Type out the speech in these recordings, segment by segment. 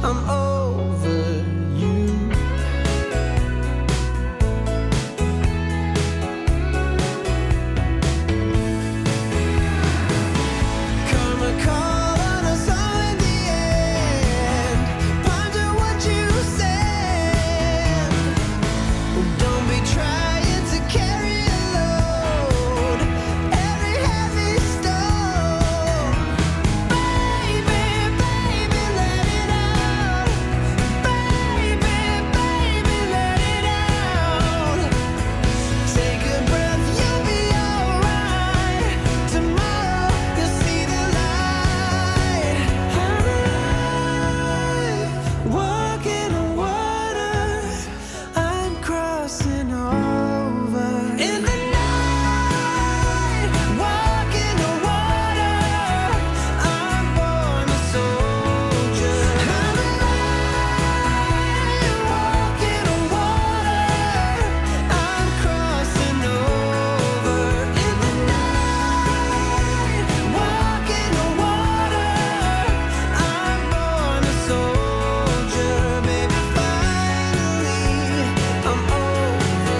I'm over you. Karma call on us all in the end. Ponder what you said. Don't be trying to carry a load, every heavy stone. Baby, baby, let it out. Baby, baby, let it out. Take a breath, you'll be alright. Tomorrow you'll see the light. I'm alive, walking on water. I'm crossing over in the night, walking on water. I'm born a soldier. I'm alive, walking on water. I'm crossing over in the night, walking on water. I'm born a soldier, baby. Finally, I'm over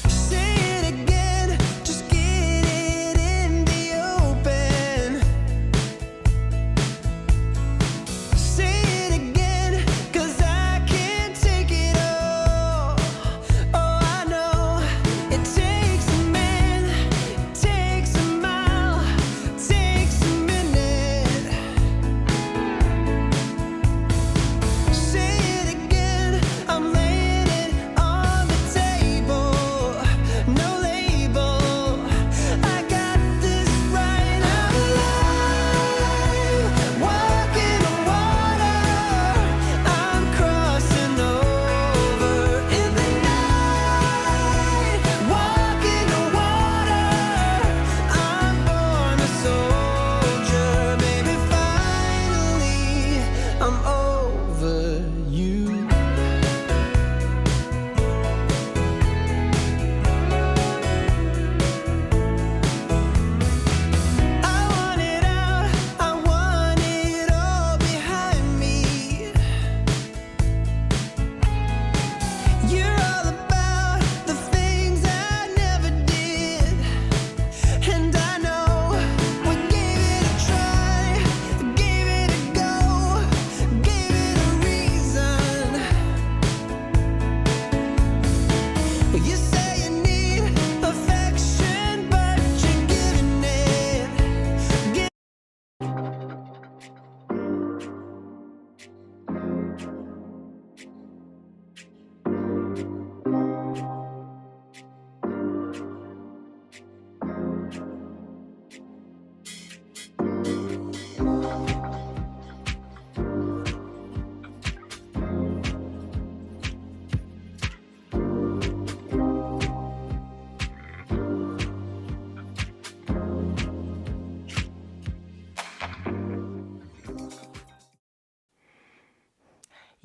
Say it again, just get it in the open. Say it again, 'cause I can't take it all. Oh, I know it takes a man, it takes a mile, takes a minute. Say it again, I'm laying it on the table. No label, I got this right. I'm alive, walking on water. I'm crossing over in the night, walking on water. I'm born a soldier, baby. Finally, I'm over you. I want it out, I want it all behind me. You're all about the things I never did, and I know we gave it a try, gave it a go, gave it a reason. You say you need affection, but you're giving it.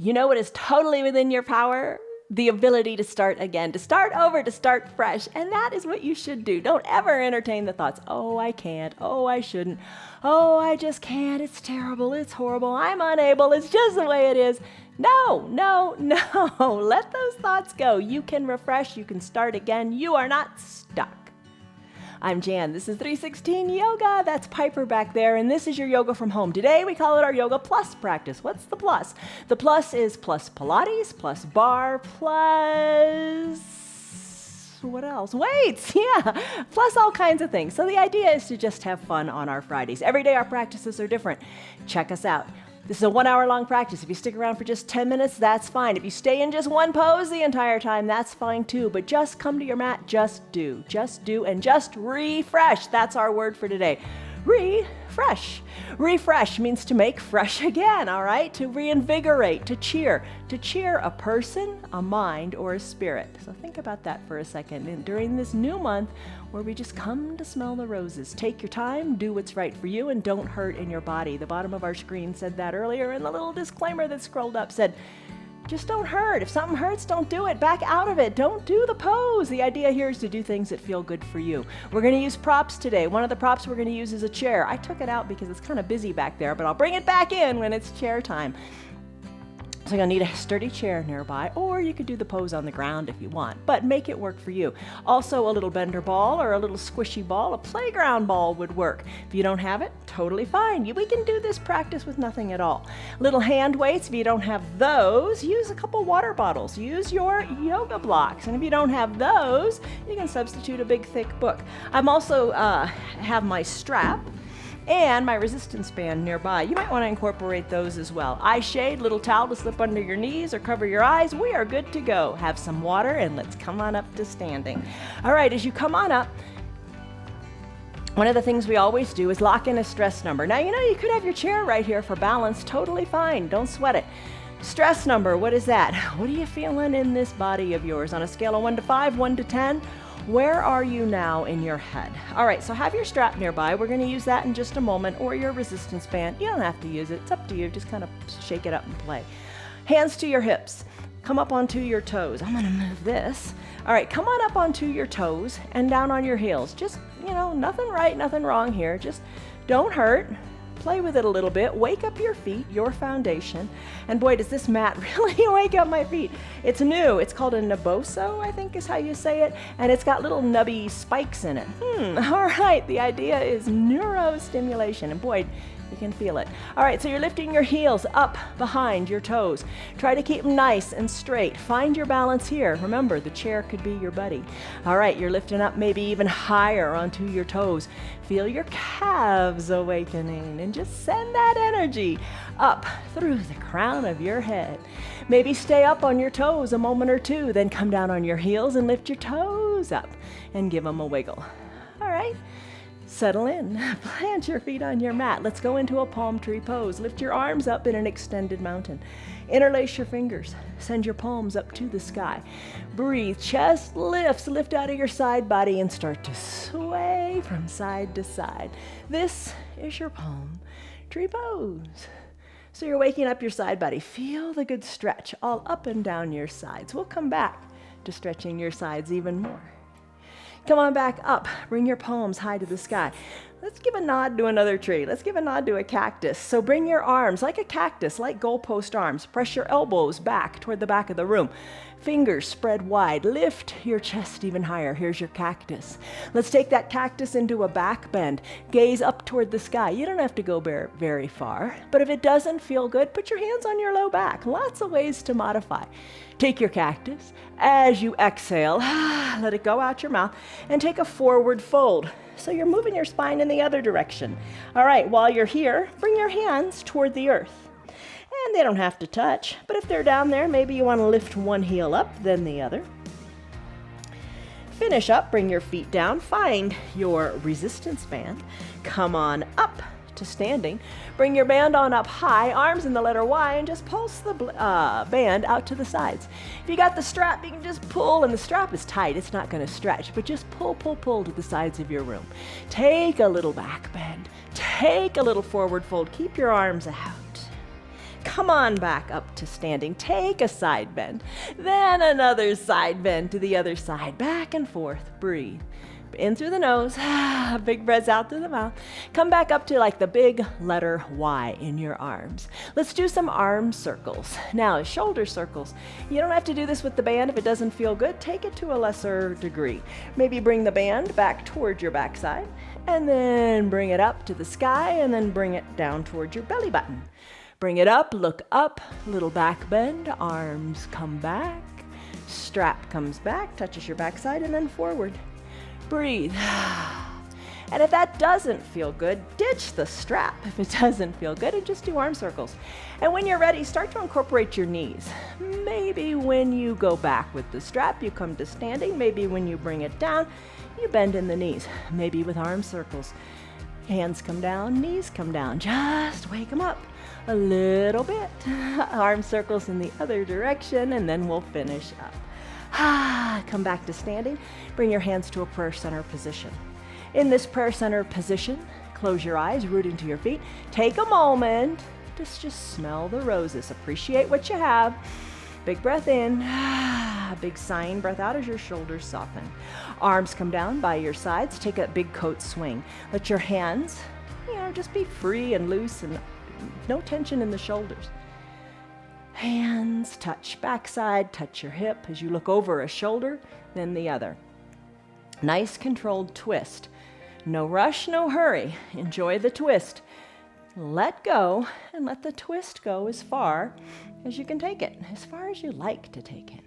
You know what is totally within your power? The ability to start again, to start over, to start fresh. And that is what you should do. Don't ever entertain the thoughts, oh, I can't, oh, I shouldn't, oh, I just can't, it's terrible, it's horrible, I'm unable, it's just the way it is. No, no, no, let those thoughts go. You can refresh, you can start again, you are not stuck. I'm Jan, this is 316 Yoga, that's Piper back there, and this is your yoga from home. Today we call it our Yoga Plus practice. What's the plus? The plus is plus Pilates, plus Barre, plus what else? Weights, yeah, plus all kinds of things. So the idea is to just have fun on our Fridays. Every day our practices are different. Check us out. This is a 1 hour long practice. If you stick around for just 10 minutes, that's fine. If you stay in just one pose the entire time, that's fine too. But just come to your mat, just do, and just refresh. That's our word for today. Refresh. Refresh means to make fresh again, all right? To reinvigorate, to cheer a person, a mind, or a spirit. So think about that for a second. And during this new month where we just come to smell the roses, take your time, do what's right for you, and don't hurt in your body. The bottom of our screen said that earlier, and the little disclaimer that scrolled up said, just don't hurt. If something hurts, don't do it. Back out of it. Don't do the pose. The idea here is to do things that feel good for you. We're going to use props today. One of the props we're going to use is a chair. I took it out because it's kind of busy back there, but I'll bring it back in when it's chair time. So you'll need a sturdy chair nearby, or you could do the pose on the ground if you want, but make it work for you. Also, a little bender ball or a little squishy ball, a playground ball would work. If you don't have it, totally fine. We can do this practice with nothing at all. Little hand weights, if you don't have those, use a couple water bottles. Use your yoga blocks. And if you don't have those, you can substitute a big thick book. I'm also have my strap and my resistance band nearby. You might want to incorporate those as well. Eye shade, little towel to slip under your knees or cover your eyes. We are good to go. Have some water and let's come on up to standing. All right, as you come on up, one of the things we always do is lock in a stress number. Now, you could have your chair right here for balance, totally fine. Don't sweat it. Stress number, what is that? What are you feeling in this body of yours? On a scale of 1 to 5, 1 to 10, where are you now in your head? All right, so have your strap nearby. We're going to use that in just a moment, or your resistance band. You don't have to use it. It's up to you. Just kind of shake it up and play. Hands to your hips. Come up onto your toes. I'm going to move this. All right, come on up onto your toes and down on your heels. Just, nothing right, nothing wrong here. Just don't hurt. Play with it a little bit. Wake up your feet, your foundation. And boy, does this mat really wake up my feet. It's new. It's called a Naboso, I think is how you say it. And it's got little nubby spikes in it. All right. The idea is neurostimulation. And boy, you can feel it. All right, so you're lifting your heels up behind your toes. Try to keep them nice and straight. Find your balance here. Remember, the chair could be your buddy. All right, you're lifting up maybe even higher onto your toes. Feel your calves awakening and just send that energy up through the crown of your head. Maybe stay up on your toes a moment or two, then come down on your heels and lift your toes up and give them a wiggle. All right. Settle in, plant your feet on your mat. Let's go into a palm tree pose. Lift your arms up in an extended mountain. Interlace your fingers. Send your palms up to the sky. Breathe, chest lifts, lift out of your side body and start to sway from side to side. This is your palm tree pose. So you're waking up your side body. Feel the good stretch all up and down your sides. We'll come back to stretching your sides even more. Come on back up. Bring your palms high to the sky. Let's give a nod to another tree. Let's give a nod to a cactus. So bring your arms like a cactus, like goalpost arms. Press your elbows back toward the back of the room. Fingers spread wide. Lift your chest even higher. Here's your cactus. Let's take that cactus into a back bend. Gaze up toward the sky. You don't have to go very far, but if it doesn't feel good, put your hands on your low back. Lots of ways to modify. Take your cactus. As you exhale, let it go out your mouth and take a forward fold. So you're moving your spine in the other direction. All right, while you're here, bring your hands toward the earth. And they don't have to touch, but if they're down there, maybe you want to lift one heel up, then the other. Finish up, bring your feet down, find your resistance band. Come on up to standing. Bring your band on up high, arms in the letter Y, and just pulse the band out to the sides. If you got the strap, you can just pull, and the strap is tight. It's not going to stretch, but just pull to the sides of your room. Take a little back bend. Take a little forward fold. Keep your arms out. Come on back up to standing. Take a side bend. Then another side bend to the other side. Back and forth. Breathe. In through the nose, big breaths out through the mouth. Come back up to like the big letter Y in your arms. Let's do some arm circles. Now, shoulder circles. You don't have to do this with the band if it doesn't feel good. Take it to a lesser degree. Maybe bring the band back toward your backside, and then bring it up to the sky, and then bring it down toward your belly button. Bring it up, look up, little back bend, arms come back, strap comes back, touches your backside, and then forward. Breathe. And if that doesn't feel good, ditch the strap if it doesn't feel good and just do arm circles. And when you're ready, start to incorporate your knees. Maybe when you go back with the strap, you come to standing. Maybe when you bring it down, you bend in the knees. Maybe with arm circles. Hands come down, knees come down. Just wake them up a little bit. Arm circles in the other direction, and then we'll finish up. Come back to standing. Bring your hands to a prayer center position. In this prayer center position, close your eyes, root into your feet. Take a moment to just smell the roses. Appreciate what you have. Big breath in. Big sighing breath out as your shoulders soften. Arms come down by your sides. Take a big coat swing. Let your hands, just be free and loose and no tension in the shoulders. Hands touch backside, touch your hip as you look over a shoulder, then the other. Nice controlled twist. No rush, no hurry. Enjoy the twist. Let go and let the twist go as far as you can take it, as far as you like to take it.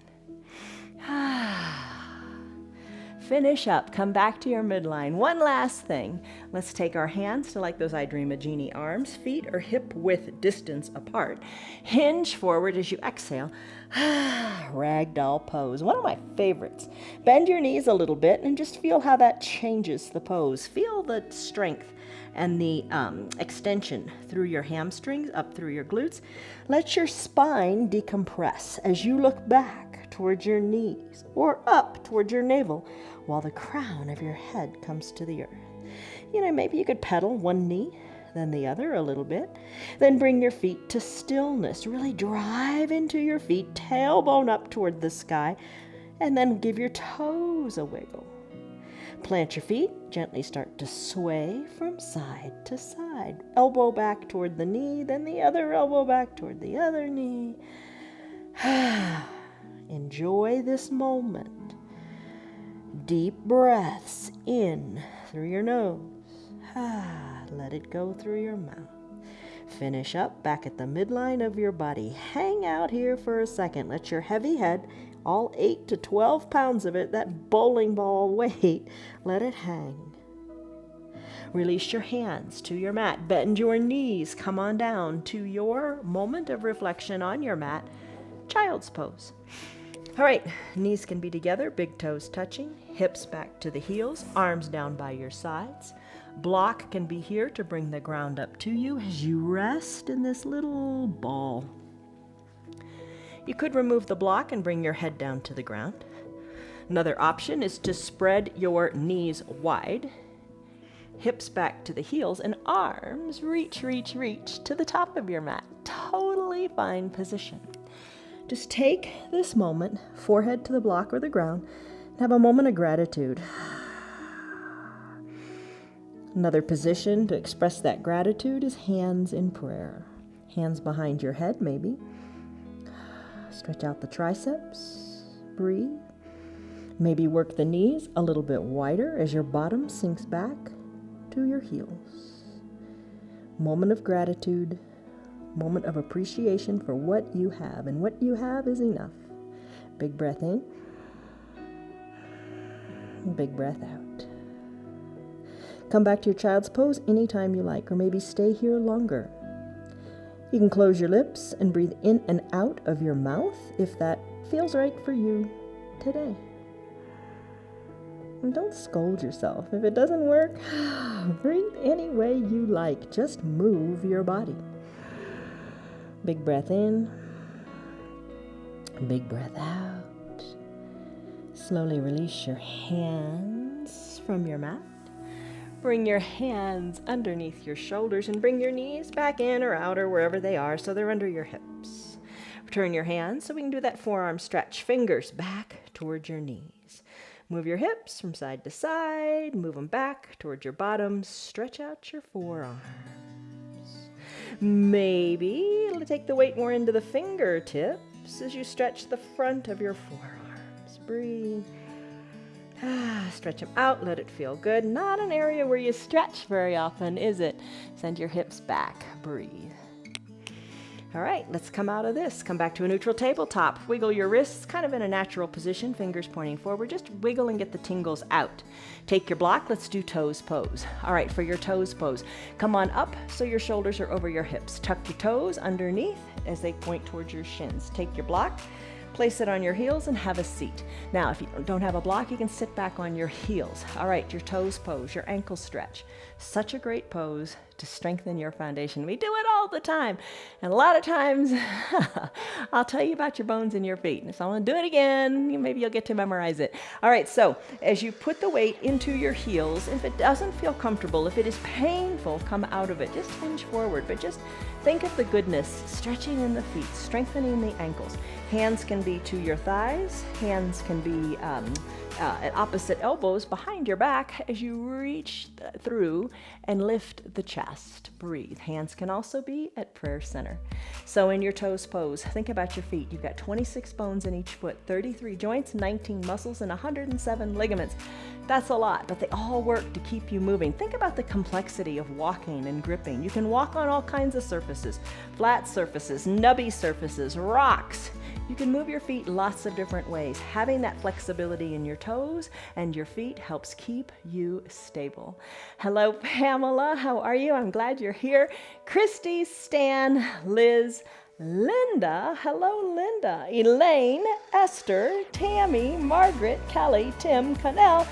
Finish up. Come back to your midline. One last thing. Let's take our hands to like those I Dream a Genie arms. Feet are hip width distance apart. Hinge forward as you exhale. Ragdoll pose. One of my favorites. Bend your knees a little bit and just feel how that changes the pose. Feel the strength and the extension through your hamstrings, up through your glutes. Let your spine decompress as you look back towards your knees or up towards your navel while the crown of your head comes to the earth. Maybe you could pedal one knee, then the other a little bit. Then bring your feet to stillness. Really drive into your feet, tailbone up toward the sky, and then give your toes a wiggle. Plant your feet, gently start to sway from side to side. Elbow back toward the knee, then the other elbow back toward the other knee. Enjoy this moment. Deep breaths in through your nose. Let it go through your mouth. Finish up back at the midline of your body. Hang out here for a second. Let your heavy head, all 8 to 12 pounds of it, that bowling ball weight, let it hang. Release your hands to your mat. Bend your knees. Come on down to your moment of reflection on your mat. Child's pose. All right, knees can be together, big toes touching, hips back to the heels, arms down by your sides. Block can be here to bring the ground up to you as you rest in this little ball. You could remove the block and bring your head down to the ground. Another option is to spread your knees wide, hips back to the heels, and arms reach to the top of your mat. Totally fine position. Just take this moment, forehead to the block or the ground, and have a moment of gratitude. Another position to express that gratitude is hands in prayer. Hands behind your head, maybe. Stretch out the triceps. Breathe. Maybe work the knees a little bit wider as your bottom sinks back to your heels. Moment of gratitude. Moment of appreciation for what you have, and what you have is enough. Big breath in. Big breath out. Come back to your child's pose anytime you like, or maybe stay here longer. You can close your lips and breathe in and out of your mouth if that feels right for you today. And don't scold yourself. If it doesn't work, breathe any way you like. Just move your body. Big breath in. Big breath out. Slowly release your hands from your mat. Bring your hands underneath your shoulders and bring your knees back in or out or wherever they are so they're under your hips. Turn your hands so we can do that forearm stretch. Fingers back towards your knees. Move your hips from side to side. Move them back towards your bottoms. Stretch out your forearms. Maybe take the weight more into the fingertips as you stretch the front of your forearms. Breathe. Stretch them out, let it feel good. Not an area where you stretch very often, is it? Send your hips back. Breathe. All right, let's come out of this. Come back to a neutral tabletop. Wiggle your wrists kind of in a natural position, fingers pointing forward. Just wiggle and get the tingles out. Take your block. Let's do toes pose. All right, for your toes pose, come on up so your shoulders are over your hips. Tuck your toes underneath as they point towards your shins. Take your block, place it on your heels, and have a seat. Now, if you don't have a block, you can sit back on your heels. All right, your toes pose, your ankle stretch. Such a great pose to strengthen your foundation. We do it all the time. And a lot of times, I'll tell you about your bones in your feet. And so I'm going to do it again. Maybe you'll get to memorize it. All right, so as you put the weight into your heels, if it doesn't feel comfortable, if it is painful, come out of it. Just hinge forward, but just think of the goodness, stretching in the feet, strengthening the ankles. Hands can be to your thighs. Hands can be at opposite elbows behind your back as you reach through and lift the chest. Breathe. Hands can also be at prayer center. So in your toes pose, think about your feet. You've got 26 bones in each foot, 33 joints, 19 muscles, and 107 ligaments. That's a lot, but they all work to keep you moving. Think about the complexity of walking and gripping. You can walk on all kinds of surfaces, flat surfaces, nubby surfaces, rocks. You can move your feet lots of different ways. Having that flexibility in your toes and your feet helps keep you stable. Hello, Pamela. How are you? I'm glad you're here. Christy, Stan, Liz, Linda. Hello, Linda. Elaine, Esther, Tammy, Margaret, Kelly, Tim, Connell,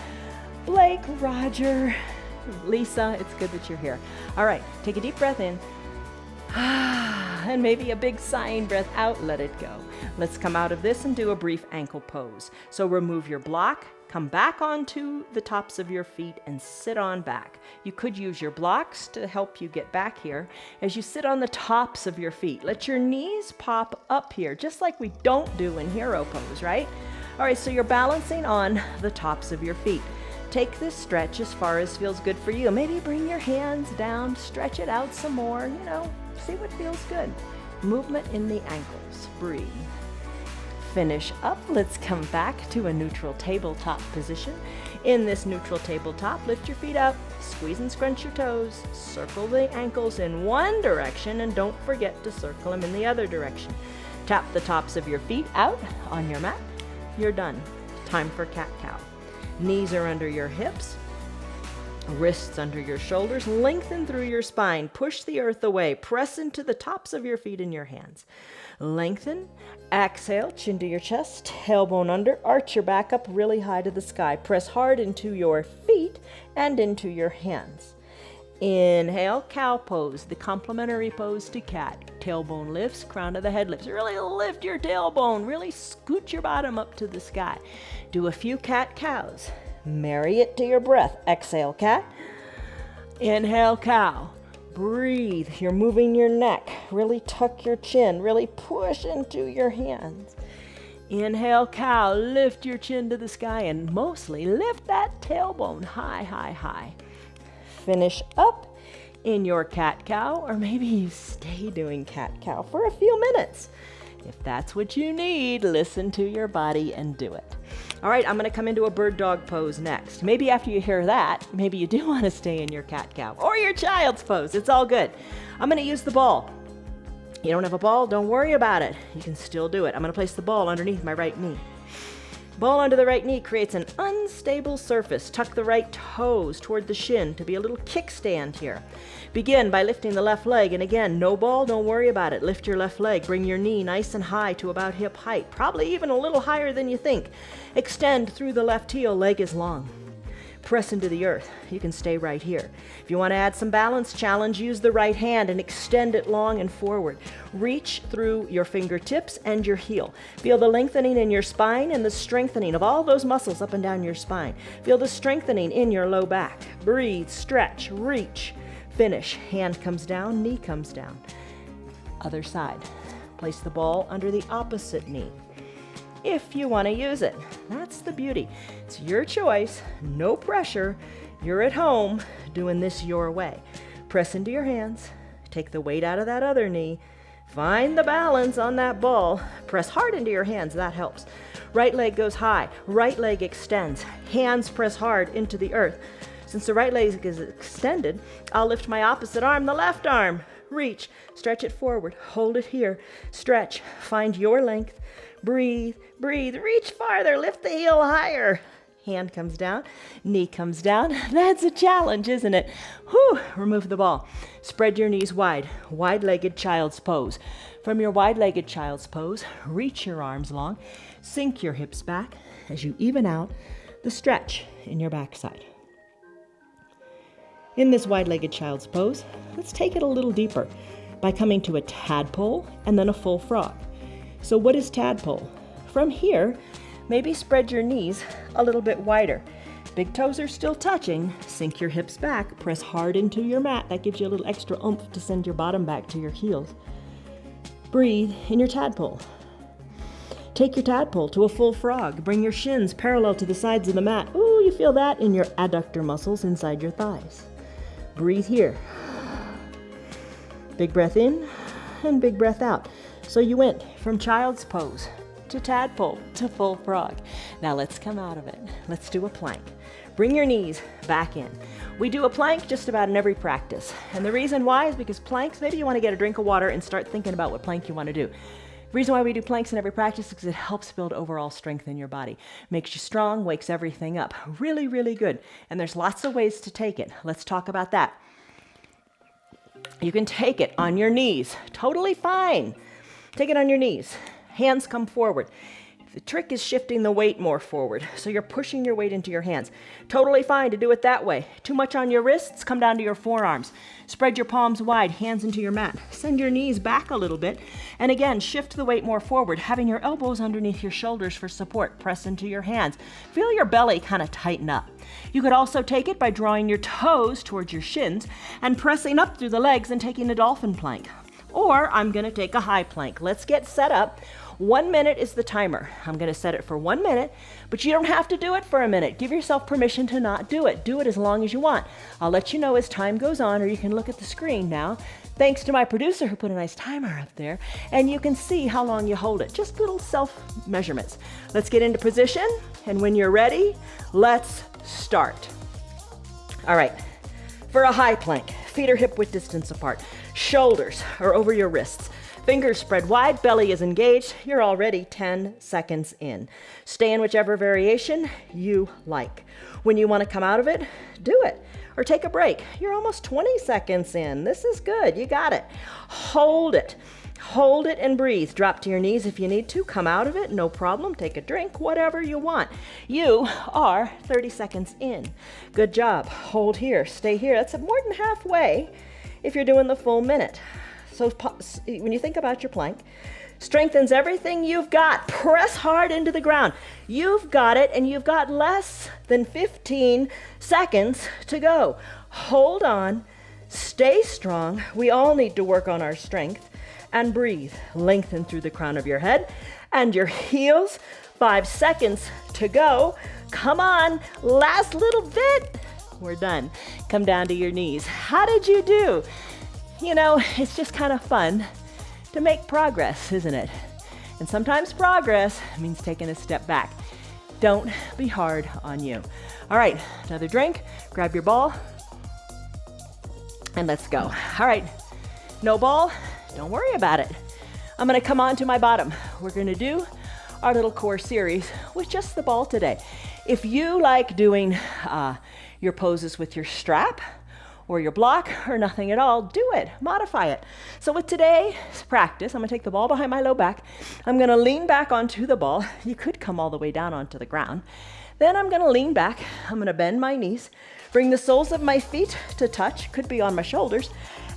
Blake, Roger, Lisa. It's good that you're here. All right, take a deep breath in. And maybe a big sighing breath out, let it go. Let's come out of this and do a brief ankle pose. So remove your block, come back onto the tops of your feet and sit on back. You could use your blocks to help you get back here. As you sit on the tops of your feet, let your knees pop up here, just like we don't do in hero pose, right? All right, so you're balancing on the tops of your feet. Take this stretch as far as feels good for you. Maybe bring your hands down, stretch it out some more, see what feels good. Movement in the ankles. Breathe. Finish up. Let's come back to a neutral tabletop position. In this neutral tabletop, lift your feet up, squeeze and scrunch your toes, circle the ankles in one direction, and don't forget to circle them in the other direction. Tap the tops of your feet out on your mat. You're done. Time for cat-cow. Knees are under your hips, wrists under your shoulders, lengthen through your spine, push the earth away, press into the tops of your feet and your hands. Lengthen, exhale, chin to your chest, tailbone under, arch your back up really high to the sky. Press hard into your feet and into your hands. Inhale, cow pose, the complementary pose to cat. Tailbone lifts, crown of the head lifts. Really lift your tailbone, really scoot your bottom up to the sky. Do a few cat-cows. Marry it to your breath. Exhale, cat. Inhale, cow. Breathe. You're moving your neck. Really tuck your chin. Really push into your hands. Inhale, cow. Lift your chin to the sky and mostly lift that tailbone high, high, high. Finish up in your cat-cow, or maybe you stay doing cat-cow for a few minutes. If that's what you need, listen to your body and do it. All right, I'm going to come into a bird dog pose next. Maybe after you hear that, maybe you do want to stay in your cat-cow or your child's pose. It's all good. I'm going to use the ball. You don't have a ball? Don't worry about it. You can still do it. I'm going to place the ball underneath my right knee. Ball under the right knee creates an unstable surface. Tuck the right toes toward the shin to be a little kickstand here. Begin by lifting the left leg, and again, no ball, don't worry about it. Lift your left leg, bring your knee nice and high to about hip height, probably even a little higher than you think. Extend through the left heel, leg is long. Press into the earth. You can stay right here. If you want to add some balance challenge, use the right hand and extend it long and forward. Reach through your fingertips and your heel. Feel the lengthening in your spine and the strengthening of all those muscles up and down your spine. Feel the strengthening in your low back. Breathe, stretch, reach, finish. Hand comes down, knee comes down. Other side. Place the ball under the opposite knee, if you want to use it. That's the beauty. It's your choice, no pressure. You're at home doing this your way. Press into your hands, take the weight out of that other knee, find the balance on that ball, press hard into your hands, that helps. Right leg goes high, right leg extends, hands press hard into the earth. Since the right leg is extended, I'll lift my opposite arm, the left arm. reach, stretch it forward, hold it here, stretch, find your length, breathe, breathe, reach farther, lift the heel higher. Hand comes down, knee comes down. That's a challenge, isn't it? Whew, remove the ball. Spread your knees wide, wide-legged child's pose. From your wide-legged child's pose, reach your arms long, sink your hips back as you even out the stretch in your backside. In this wide-legged child's pose, let's take it a little deeper by coming to a tadpole and then a full frog. So what is tadpole? From here, maybe spread your knees a little bit wider. Big toes are still touching. Sink your hips back. Press hard into your mat. That gives you a little extra oomph to send your bottom back to your heels. Breathe in your tadpole. Take your tadpole to a full frog. Bring your shins parallel to the sides of the mat. Ooh, you feel that in your adductor muscles inside your thighs. Breathe here. Big breath in and big breath out. So you went from child's pose to tadpole to full frog. Now let's come out of it. Let's do a plank. Bring your knees back in. We do a plank just about in every practice. And the reason why is because planks, maybe you want to get a drink of water and start thinking about what plank you want to do. The reason why we do planks in every practice is because it helps build overall strength in your body. Makes you strong, wakes everything up. Really, really good. And there's lots of ways to take it. Let's talk about that. You can take it on your knees. Totally fine. Take it on your knees. Hands come forward. The trick is shifting the weight more forward. So you're pushing your weight into your hands. Totally fine to do it that way. Too much on your wrists, come down to your forearms. Spread your palms wide, hands into your mat. Send your knees back a little bit. And again, shift the weight more forward, having your elbows underneath your shoulders for support. Press into your hands. Feel your belly kind of tighten up. You could also take it by drawing your toes towards your shins and pressing up through the legs and taking a dolphin plank. Or I'm going to take a high plank. Let's get set up. 1 minute is the timer. I'm going to set it for 1 minute, but you don't have to do it for a minute. Give yourself permission to not do it. Do it as long as you want. I'll let you know as time goes on, or you can look at the screen now. Thanks to my producer who put a nice timer up there, and you can see how long you hold it. Just little self measurements. Let's get into position, and when you're ready, let's start. All right, for a high plank, feet are hip width distance apart. Shoulders are over your wrists. Fingers spread wide, belly is engaged. You're already 10 seconds in. Stay in whichever variation you like. When you want to come out of it, do it. Or take a break. You're almost 20 seconds in. This is good. You got it. Hold it. Hold it and breathe. Drop to your knees if you need to. Come out of it. No problem. Take a drink. Whatever you want. You are 30 seconds in. Good job. Hold here. Stay here. That's more than halfway if you're doing the full minute. So when you think about your plank, strengthens everything you've got. Press hard into the ground. You've got it, and you've got less than 15 seconds to go. Hold on. Stay strong. We all need to work on our strength. And breathe. Lengthen through the crown of your head and your heels. 5 seconds to go. Come on. Last little bit. We're done. Come down to your knees. How did you do? You know, it's just kind of fun to make progress, isn't it? And sometimes progress means taking a step back. Don't be hard on you. All right, another drink. Grab your ball. And let's go. All right, no ball, don't worry about it. I'm gonna come on to my bottom. We're gonna do our little core series with just the ball today. If you like doing your poses with your strap, or your block, or nothing at all, do it, modify it. So with today's practice, I'm gonna take the ball behind my low back. I'm gonna lean back onto the ball. You could come all the way down onto the ground. Then I'm gonna lean back. I'm gonna bend my knees, bring the soles of my feet to touch, could be on my shoulders,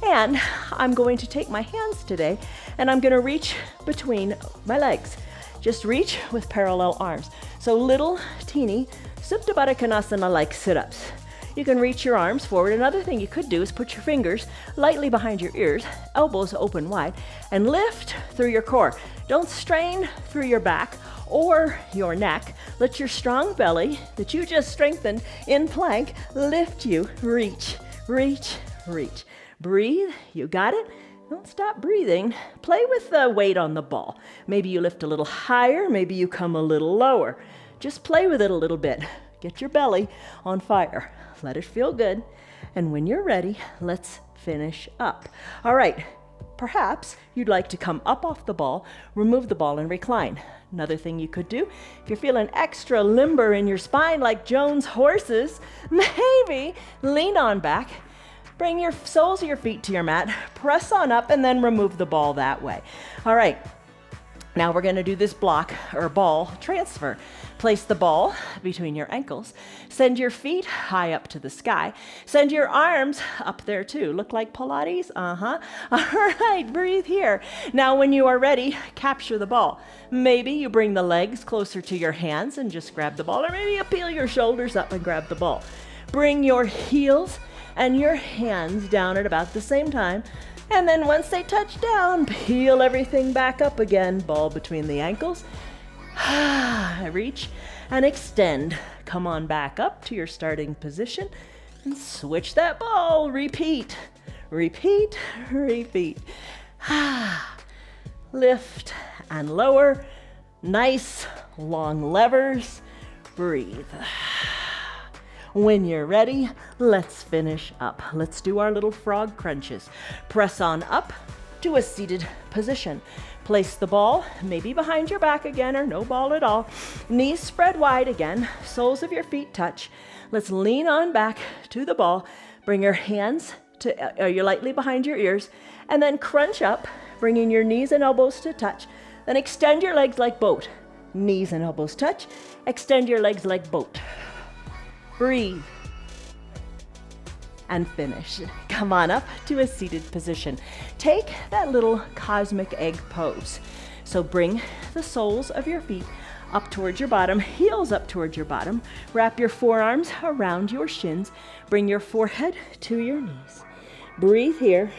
and I'm going to take my hands today, and I'm gonna reach between my legs. Just reach with parallel arms. So little teeny Supta Baddha Konasana-like sit-ups. You can reach your arms forward. Another thing you could do is put your fingers lightly behind your ears, elbows open wide, and lift through your core. Don't strain through your back or your neck. Let your strong belly that you just strengthened in plank lift you. Reach, reach, reach. Breathe. You got it. Don't stop breathing. Play with the weight on the ball. Maybe you lift a little higher. Maybe you come a little lower. Just play with it a little bit. Get your belly on fire. Let it feel good. And when you're ready, let's finish up. All right, perhaps you'd like to come up off the ball, remove the ball and recline. Another thing you could do, if you're feeling extra limber in your spine like Jones' horses, maybe lean on back, bring your soles of your feet to your mat, press on up, and then remove the ball that way. All right, now we're going to do this block or ball transfer. Place the ball between your ankles. Send your feet high up to the sky. Send your arms up there too. Look like Pilates? Uh-huh. All right, breathe here. Now when you are ready, capture the ball. Maybe you bring the legs closer to your hands and just grab the ball, or maybe you peel your shoulders up and grab the ball. Bring your heels and your hands down at about the same time. And then once they touch down, peel everything back up again. Ball between the ankles. Reach and extend. Come on back up to your starting position and switch that ball. Repeat, repeat, repeat. Lift and lower. Nice long levers. Breathe. When you're ready, let's finish up. Let's do our little frog crunches. Press on up to a seated position. Place the ball maybe behind your back again, or no ball at all. Knees spread wide again. Soles of your feet touch. Let's lean on back to the ball. Bring your hands to you're lightly behind your ears, and then crunch up, bringing your knees and elbows to touch. Then extend your legs like boat. Knees and elbows touch. Extend your legs like boat. Breathe and finish. Come on up to a seated position. Take that little cosmic egg pose. So bring the soles of your feet up towards your bottom, heels up towards your bottom. Wrap your forearms around your shins. Bring your forehead to your knees. Breathe here.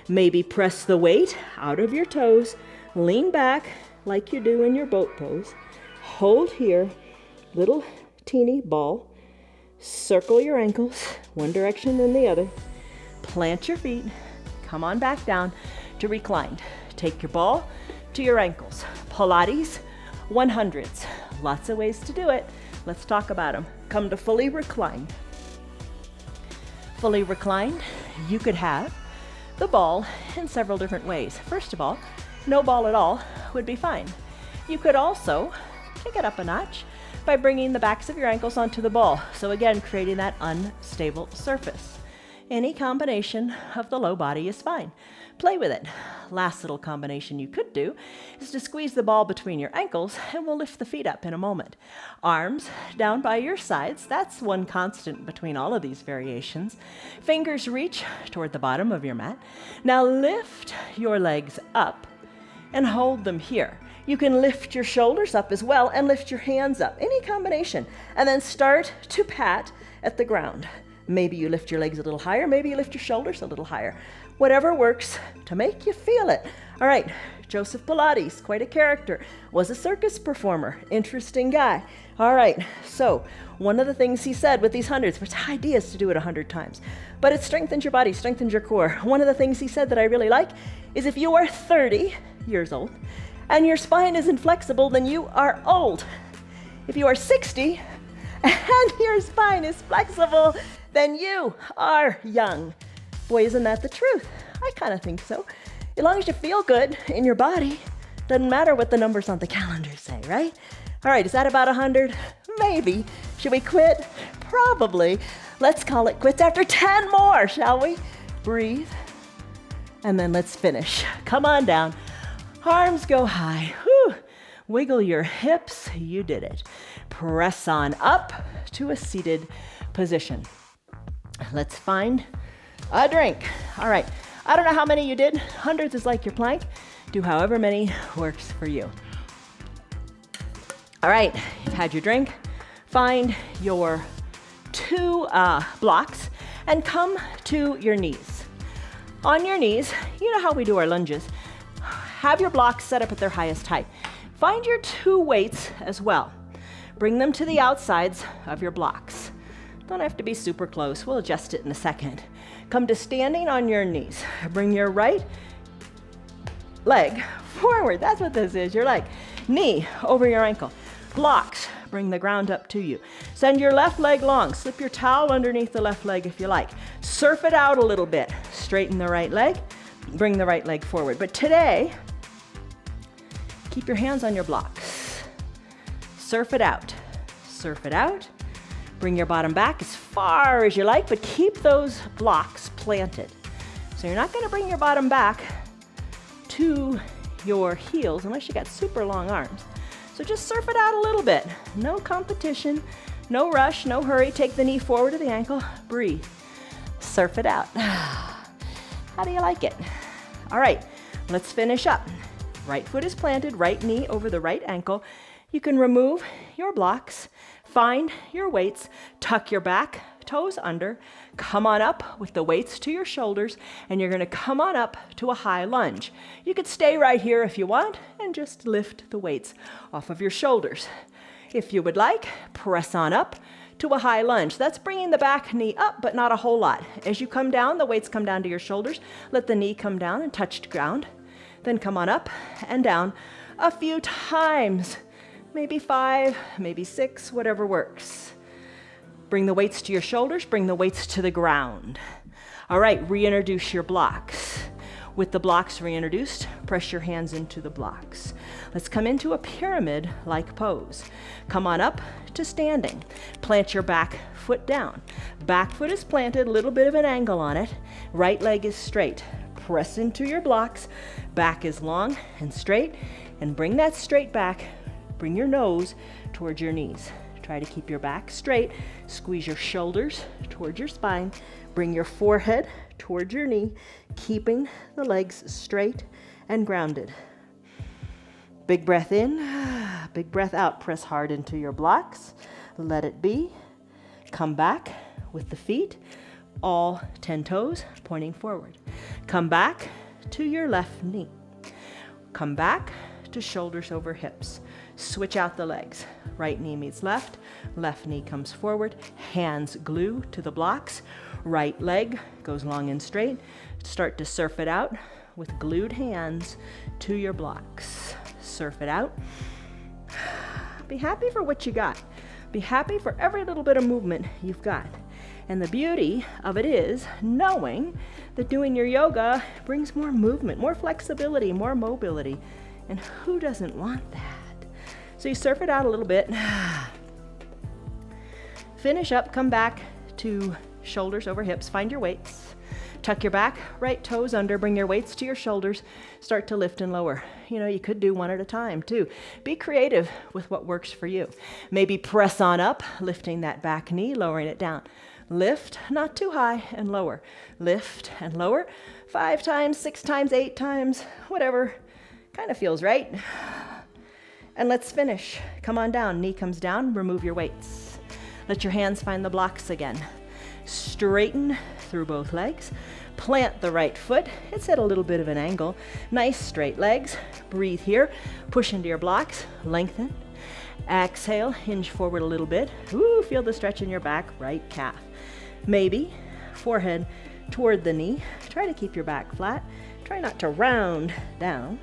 Maybe press the weight out of your toes. Lean back like you do in your boat pose. Hold here. Little teeny ball. Circle your ankles, one direction then the other. Plant your feet. Come on back down to reclined. Take your ball to your ankles. Pilates 100s. Lots of ways to do it. Let's talk about them. Come to fully reclined. Fully reclined, you could have the ball in several different ways. First of all, no ball at all would be fine. You could also take it up a notch by bringing the backs of your ankles onto the ball. So again, creating that unstable surface. Any combination of the low body is fine. Play with it. Last little combination you could do is to squeeze the ball between your ankles, and we'll lift the feet up in a moment. Arms down by your sides. That's one constant between all of these variations. Fingers reach toward the bottom of your mat. Now lift your legs up and hold them here. You can lift your shoulders up as well and lift your hands up, any combination, and then start to pat at the ground. Maybe you lift your legs a little higher, maybe you lift your shoulders a little higher. Whatever works to make you feel it. All right, Joseph Pilates, quite a character, was a circus performer, interesting guy. All right, so one of the things he said with these hundreds, which the idea is to do it 100 times, but it strengthens your body, strengthens your core. One of the things he said that I really like is if you are 30 years old, and your spine is inflexible, then you are old. If you are 60 and your spine is flexible, then you are young. Boy, isn't that the truth? I kind of think so. As long as you feel good in your body, doesn't matter what the numbers on the calendar say, right? All right, is that about 100? Maybe. Should we quit? Probably. Let's call it quits after 10 more, shall we? Breathe. And then let's finish. Come on down. Arms go high. Whew. Wiggle your hips. You did it. Press on up to a seated position. Let's find a drink. All right. I don't know how many you did. Hundreds is like your plank. Do however many works for you. All right. You've had your drink. Find your two blocks and come to your knees. On your knees, you know how we do our lunges. Have your blocks set up at their highest height. Find your two weights as well. Bring them to the outsides of your blocks. Don't have to be super close. We'll adjust it in a second. Come to standing on your knees. Bring your right leg forward. That's what this is, your leg. Knee over your ankle. Blocks, bring the ground up to you. Send your left leg long. Slip your towel underneath the left leg if you like. Surf it out a little bit. Straighten the right leg. Bring the right leg forward. But today, keep your hands on your blocks. Surf it out. Surf it out. Bring your bottom back as far as you like, but keep those blocks planted. So you're not going to bring your bottom back to your heels unless you got super long arms. So just surf it out a little bit. No competition, no rush, no hurry. Take the knee forward to the ankle. Breathe. Surf it out. How do you like it? All right, let's finish up. Right foot is planted, right knee over the right ankle. You can remove your blocks, find your weights, tuck your back toes under, come on up with the weights to your shoulders, and you're gonna come on up to a high lunge. You could stay right here if you want and just lift the weights off of your shoulders. If you would like, press on up to a high lunge. That's bringing the back knee up, but not a whole lot. As you come down, the weights come down to your shoulders. Let the knee come down and touch the ground. Then come on up and down a few times. Maybe 5, maybe 6, whatever works. Bring the weights to your shoulders, bring the weights to the ground. All right, reintroduce your blocks. With the blocks reintroduced, press your hands into the blocks. Let's come into a pyramid-like pose. Come on up to standing. Plant your back foot down. Back foot is planted, a little bit of an angle on it. Right leg is straight. Press into your blocks. Back is long and straight, and bring that straight back. Bring your nose towards your knees. Try to keep your back straight. Squeeze your shoulders towards your spine. Bring your forehead towards your knee, keeping the legs straight and grounded. Big breath in, big breath out. Press hard into your blocks. Let it be. Come back with the feet, all 10 toes pointing forward. Come back to your left knee. Come back to shoulders over hips. Switch out the legs. Right knee meets left knee comes forward, hands glue to the blocks, right leg goes long and straight. Start to surf it out with glued hands to your blocks. Surf it out. Be happy for what you got. Be happy for every little bit of movement you've got. And the beauty of it is knowing that doing your yoga brings more movement, more flexibility, more mobility. And who doesn't want that? So you surf it out a little bit. Finish up, come back to shoulders over hips. Find your weights. Tuck your back, right toes under. Bring your weights to your shoulders. Start to lift and lower. You know, you could do one at a time too. Be creative with what works for you. Maybe press on up, lifting that back knee, lowering it down. Lift, not too high, and lower. Lift and lower. 5 times, 6 times, 8 times, whatever kind of feels right. And let's finish. Come on down. Knee comes down. Remove your weights. Let your hands find the blocks again. Straighten through both legs. Plant the right foot. It's at a little bit of an angle. Nice straight legs. Breathe here. Push into your blocks. Lengthen. Exhale. Hinge forward a little bit. Ooh, feel the stretch in your back, right calf. Maybe forehead toward the knee. Try to keep your back flat. Try not to round down.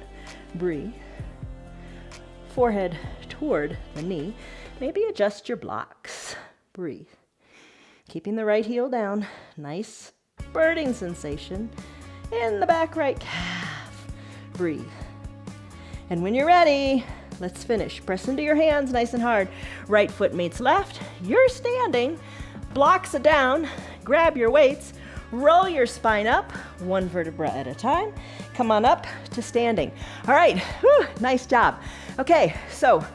Breathe. Forehead toward the knee. Maybe adjust your blocks. Breathe. Keeping the right heel down. Nice birding sensation in the back right calf. Breathe. And when you're ready, let's finish. Press into your hands nice and hard. Right foot meets left. You're standing. Blocks it down. Grab your weights. Roll your spine up, one vertebra at a time. Come on up to standing. All right, whew, nice job. Okay, so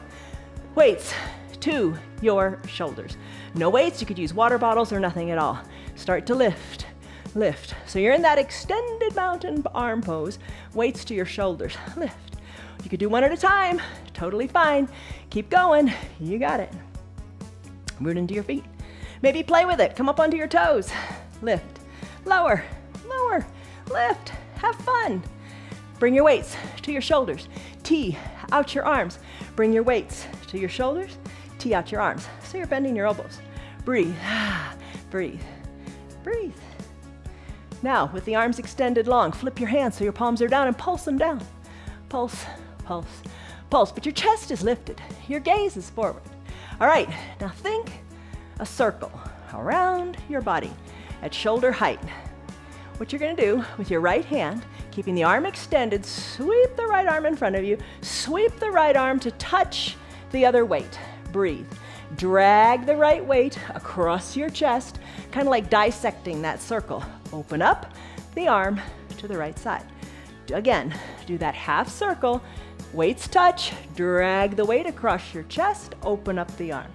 weights to your shoulders. No weights, you could use water bottles or nothing at all. Start to lift, lift. So you're in that extended mountain arm pose, weights to your shoulders, lift. You could do one at a time, totally fine. Keep going, you got it. Root into your feet. Maybe play with it, come up onto your toes. Lift, lower, lower, lift, have fun. Bring your weights to your shoulders. Tee out your arms. Bring your weights to your shoulders. Tee out your arms. So you're bending your elbows. Breathe, breathe, breathe. Now, with the arms extended long, flip your hands so your palms are down and pulse them down. Pulse, pulse, Pulse, but your chest is lifted. Your gaze is forward. All right, now think a circle around your body at shoulder height. What you're gonna do with your right hand, keeping the arm extended, sweep the right arm in front of you, sweep the right arm to touch the other weight. Breathe. Drag the right weight across your chest, kind of like dissecting that circle. Open up the arm to the right side. Again, do that half circle, weights touch, drag the weight across your chest, open up the arm.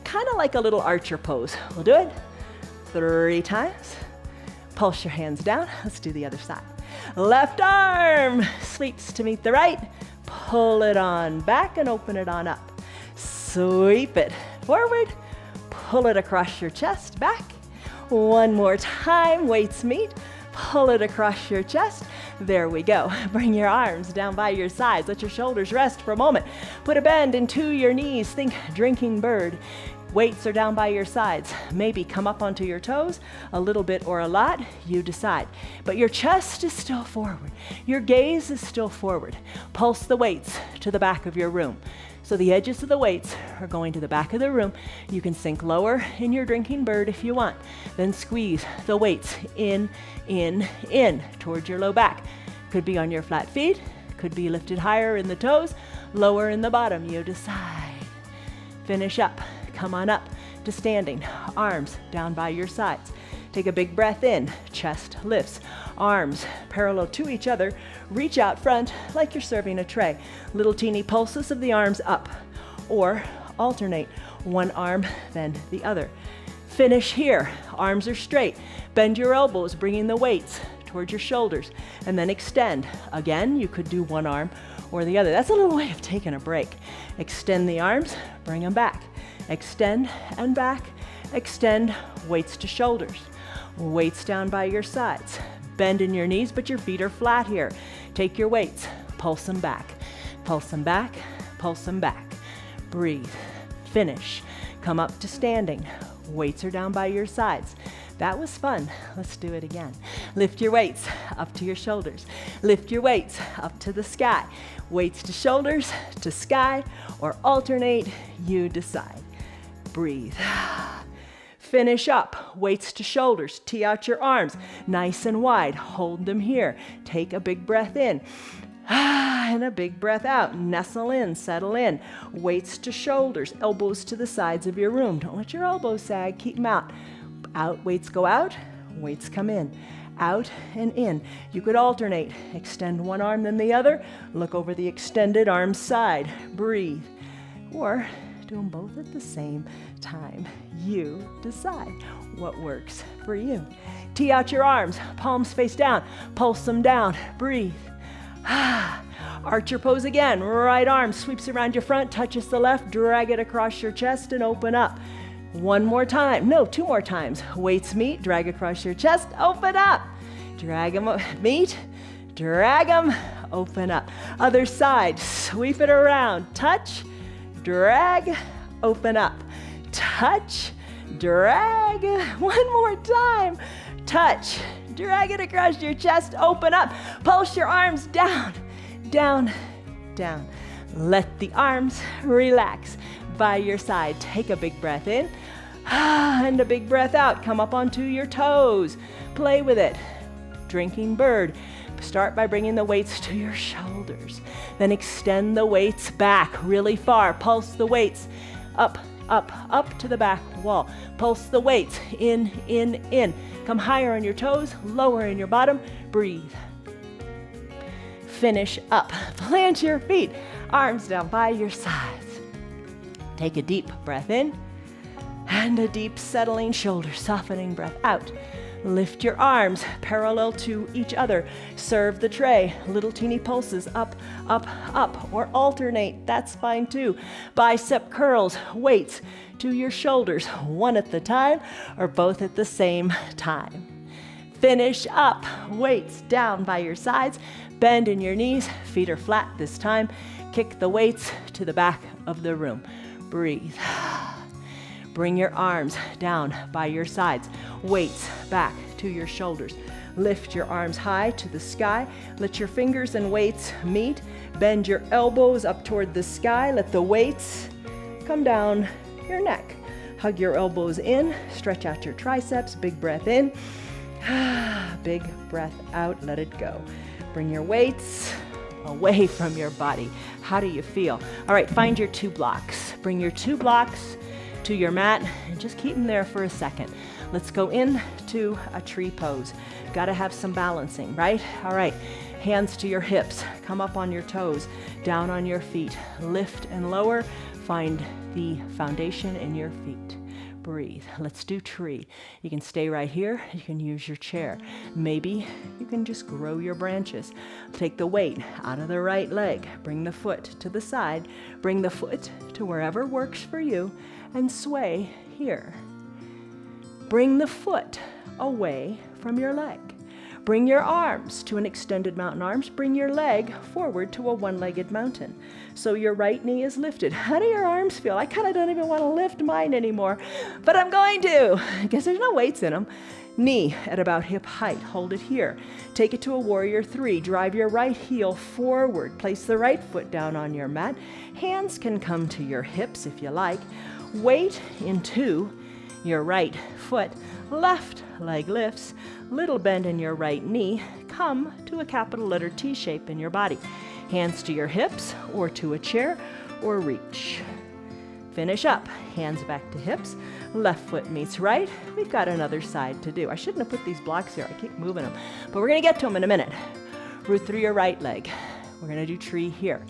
Kind of like a little archer pose. We'll do it 3 times. Pulse your hands down. Let's do the other side. Left arm sweeps to meet the right. Pull it on back and open it on up. Sweep it forward. Pull it across your chest, back. One more time, weights meet. Pull it across your chest. There we go. Bring your arms down by your sides. Let your shoulders rest for a moment. Put a bend into your knees. Think drinking bird. Weights are down by your sides. Maybe come up onto your toes, a little bit or a lot, you decide. But your chest is still forward. Your gaze is still forward. Pulse the weights to the back of your room. So the edges of the weights are going to the back of the room. You can sink lower in your drinking bird if you want. Then squeeze the weights in towards your low back. Could be on your flat feet, could be lifted higher in the toes, lower in the bottom, you decide. Finish up, come on up to standing, arms down by your sides. Take a big breath in, chest lifts, arms parallel to each other, reach out front like you're serving a tray. Little teeny pulses of the arms up, or alternate, one arm, then the other. Finish here, arms are straight, bend your elbows, bringing the weights towards your shoulders, and then extend. Again, you could do one arm or the other. That's a little way of taking a break. Extend the arms, bring them back. Extend and back, extend, weights to shoulders. Weights down by your sides. Bend in your knees, but your feet are flat here. Take your weights, pulse them back. Pulse them back, pulse them back. Breathe, finish. Come up to standing. Weights are down by your sides. That was fun. Let's do it again. Lift your weights up to your shoulders. Lift your weights up to the sky. Weights to shoulders, to sky, or alternate, you decide. Breathe. Finish up, weights to shoulders, tee out your arms, nice and wide, hold them here. Take a big breath in, and a big breath out. Nestle in, settle in. Weights to shoulders, elbows to the sides of your room. Don't let your elbows sag, keep them out. Out, weights go out, weights come in. Out and in. You could alternate, extend one arm then the other, look over the extended arm side, breathe. Or do them both at the same time. You decide what works for you. Tee out your arms, palms face down, pulse them down, breathe. Archer pose again, right arm sweeps around your front, touches the left, drag it across your chest and open up. One more time, no, 2 more times. Weights meet, drag across your chest, open up. Drag them, meet, drag them, open up. Other side, sweep it around, touch, drag, open up. Touch, drag, one more time. Touch, drag it across your chest, open up. Pulse your arms down, down, down. Let the arms relax by your side. Take a big breath in, and a big breath out. Come up onto your toes. Play with it. Drinking bird. Start by bringing the weights to your shoulders. Then extend the weights back really far. Pulse the weights up, up, up to the back wall. Pulse the weights in, in. Come higher on your toes, lower in your bottom. Breathe. Finish up. Plant your feet. Arms down by your sides. Take a deep breath in and a deep settling shoulder softening breath out. Lift your arms parallel to each other. Serve the tray. Little teeny pulses up, up, up, or alternate. That's fine too. Bicep curls, weights to your shoulders, one at the time or both at the same time. Finish up. Weights down by your sides. Bend in your knees. Feet are flat this time. Kick the weights to the back of the room. Breathe. Bring your arms down by your sides. Weights back to your shoulders. Lift your arms high to the sky. Let your fingers and weights meet. Bend your elbows up toward the sky. Let the weights come down your neck. Hug your elbows in. Stretch out your triceps. Big breath in. Big breath out. Let it go. Bring your weights away from your body. How do you feel? All right, find your 2 blocks. Bring your 2 blocks to your mat and just keep them there for a second. Let's go into a tree pose. Got to have some balancing, right? All right, hands to your hips. Come up on your toes, down on your feet. Lift and lower. Find the foundation in your feet. Breathe. Let's do tree. You can stay right here. You can use your chair. Maybe you can just grow your branches. Take the weight out of the right leg. Bring the foot to the side. Bring the foot to wherever works for you and sway here. Bring the foot away from your leg. Bring your arms to an extended mountain arms. Bring your leg forward to a one-legged mountain. So your right knee is lifted. How do your arms feel? I kind of don't even want to lift mine anymore, but I'm going to, because there's no weights in them. Knee at about hip height. Hold it here. Take it to a warrior 3. Drive your right heel forward. Place the right foot down on your mat. Hands can come to your hips if you like. Weight into your right foot. Left leg lifts. Little bend in your right knee. Come to a capital letter T shape in your body. Hands to your hips or to a chair or reach. Finish up. Hands back to hips. Left foot meets right. We've got another side to do. I shouldn't have put these blocks here. I keep moving them. But we're going to get to them in a minute. Root through your right leg. We're going to do tree here.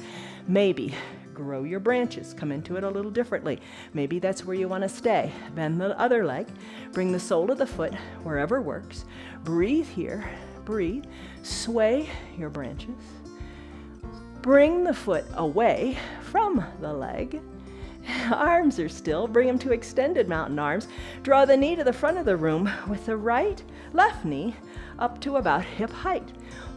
Maybe grow your branches. Come into it a little differently. Maybe that's where you want to stay. Bend the other leg. Bring the sole of the foot wherever works. Breathe here. Breathe. Sway your branches. Bring the foot away from the leg. Arms are still. Bring them to extended mountain arms. Draw the knee to the front of the room with the left knee up to about hip height.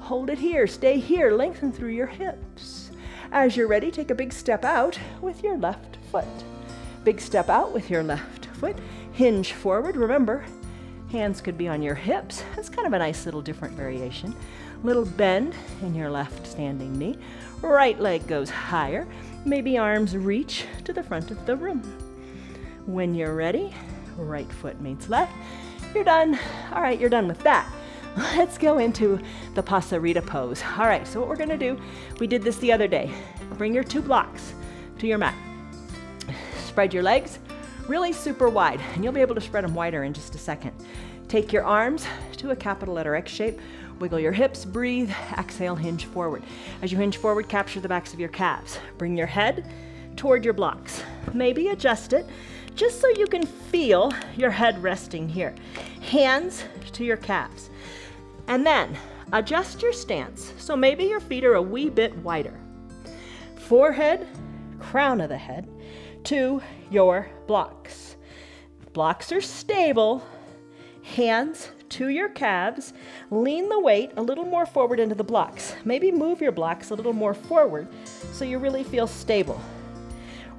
Hold it here. Stay here. Lengthen through your hips. As you're ready, take a big step out with your left foot. Big step out with your left foot. Hinge forward. Remember, hands could be on your hips. That's kind of a nice little different variation. Little bend in your left standing knee. Right leg goes higher. Maybe arms reach to the front of the room. When you're ready, right foot meets left. You're done. All right, you're done with that. Let's go into the Pasarita pose. All right, so what we're gonna do, we did this the other day. Bring your 2 blocks to your mat. Spread your legs really super wide, and you'll be able to spread them wider in just a second. Take your arms to a capital letter X shape. Wiggle your hips, breathe, exhale, hinge forward. As you hinge forward, capture the backs of your calves. Bring your head toward your blocks. Maybe adjust it just so you can feel your head resting here. Hands to your calves. And then adjust your stance so maybe your feet are a wee bit wider. Forehead, crown of the head, to your blocks. Blocks are stable. Hands to your calves. Lean the weight a little more forward into the blocks. Maybe move your blocks a little more forward so you really feel stable.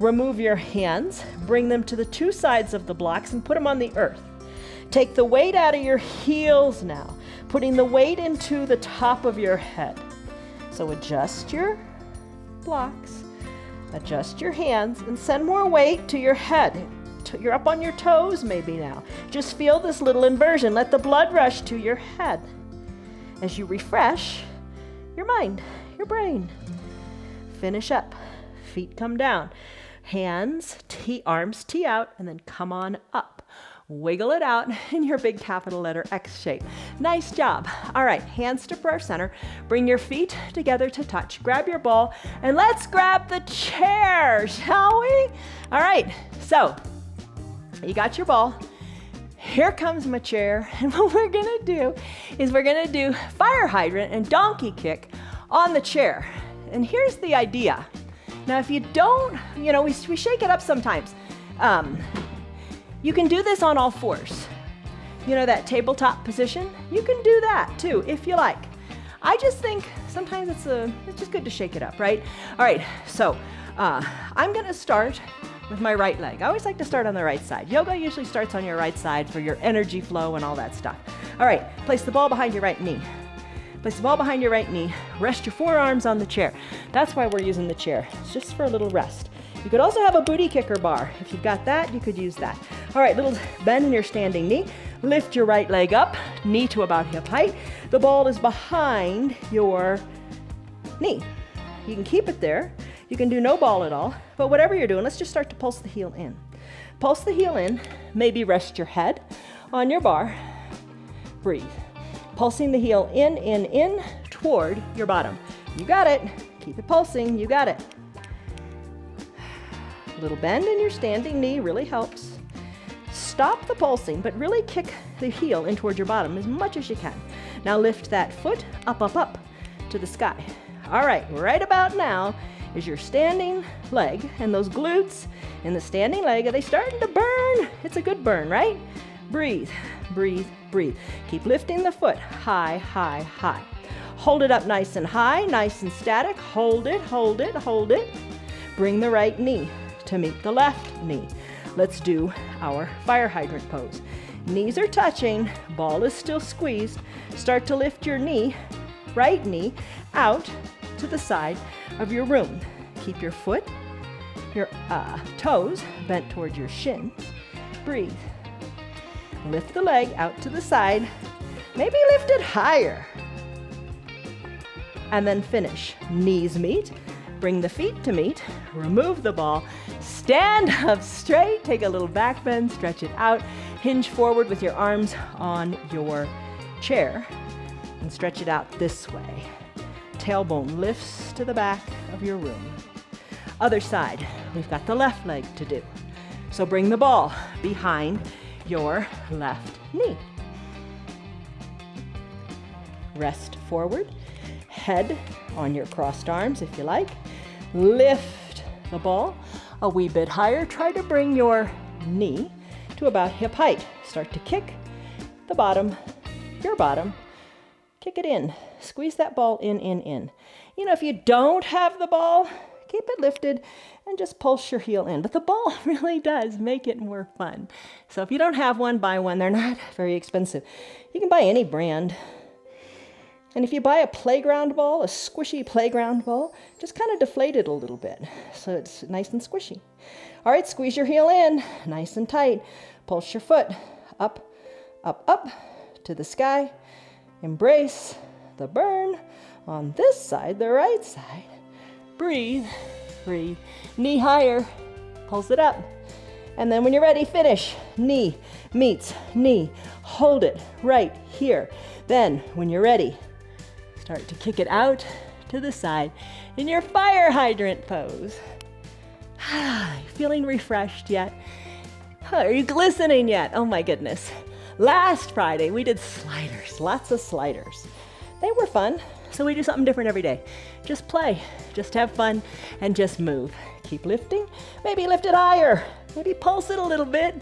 Remove your hands, bring them to the 2 sides of the blocks and put them on the earth. Take the weight out of your heels now, putting the weight into the top of your head. So adjust your blocks, adjust your hands, and send more weight to your head. You're up on your toes maybe now. Just feel this little inversion. Let the blood rush to your head as you refresh your mind, your brain. Finish up. Feet come down. Hands, arms tee out, and then come on up. Wiggle it out in your big capital letter X shape. Nice job. All right, hands to prayer center. Bring your feet together to touch. Grab your ball, and let's grab the chair, shall we? All right, so you got your ball. Here comes my chair, and what we're gonna do is we're gonna do fire hydrant and donkey kick on the chair. And here's the idea. Now, if you don't, we shake it up sometimes. You can do this on all fours. That tabletop position, you can do that too, if you like. I just think sometimes it's just good to shake it up, right? All right, so I'm gonna start with my right leg. I always like to start on the right side. Yoga usually starts on your right side for your energy flow and all that stuff. All right, place the ball behind your right knee. Place the ball behind your right knee. Rest your forearms on the chair. That's why we're using the chair. It's just for a little rest. You could also have a booty kicker bar. If you've got that, you could use that. All right, little bend in your standing knee. Lift your right leg up, knee to about hip height. The ball is behind your knee. You can keep it there. You can do no ball at all, but whatever you're doing, let's just start to pulse the heel in. Pulse the heel in, maybe rest your head on your bar. Breathe. Pulsing the heel in, toward your bottom. You got it. Keep it pulsing. You got it. A little bend in your standing knee really helps. Stop the pulsing, but really kick the heel in toward your bottom as much as you can. Now lift that foot up, up, up to the sky. All right, right about now is your standing leg, and those glutes in the standing leg, are they starting to burn? It's a good burn, right? Breathe, breathe, breathe. Keep lifting the foot high, high, high. Hold it up nice and high, nice and static. Hold it, hold it, hold it. Bring the right knee to meet the left knee. Let's do our fire hydrant pose. Knees are touching, ball is still squeezed. Start to lift your knee, right knee, out to the side of your room. Keep your foot, your toes bent towards your shins. Breathe. Lift the leg out to the side. Maybe lift it higher. And then finish. Knees meet. Bring the feet to meet. Remove the ball. Stand up straight. Take a little back bend. Stretch it out. Hinge forward with your arms on your chair. And stretch it out this way. Tailbone lifts to the back of your room. Other side. We've got the left leg to do. So bring the ball behind your left knee. Rest forward, head on your crossed arms if you like. Lift the ball a wee bit higher. Try to bring your knee to about hip height. Start to kick the bottom, your bottom. Kick it in. Squeeze that ball in. You know, if you don't have the ball, keep it lifted and just pulse your heel in. But the ball really does make it more fun. So if you don't have one, buy one. They're not very expensive. You can buy any brand. And if you buy a playground ball, a squishy playground ball, just kind of deflate it a little bit so it's nice and squishy. All right, squeeze your heel in, nice and tight. Pulse your foot up, up, up to the sky. Embrace the burn on this side, the right side. Breathe, breathe. Knee higher, pulse it up. And then when you're ready, finish. Knee meets knee. Hold it right here. Then when you're ready, start to kick it out to the side in your fire hydrant pose. Feeling refreshed yet? Are you glistening yet? Oh my goodness. Last Friday, we did sliders, lots of sliders. They were fun, so we do something different every day. Just play, just have fun, and just move. Keep lifting, maybe lift it higher, maybe pulse it a little bit,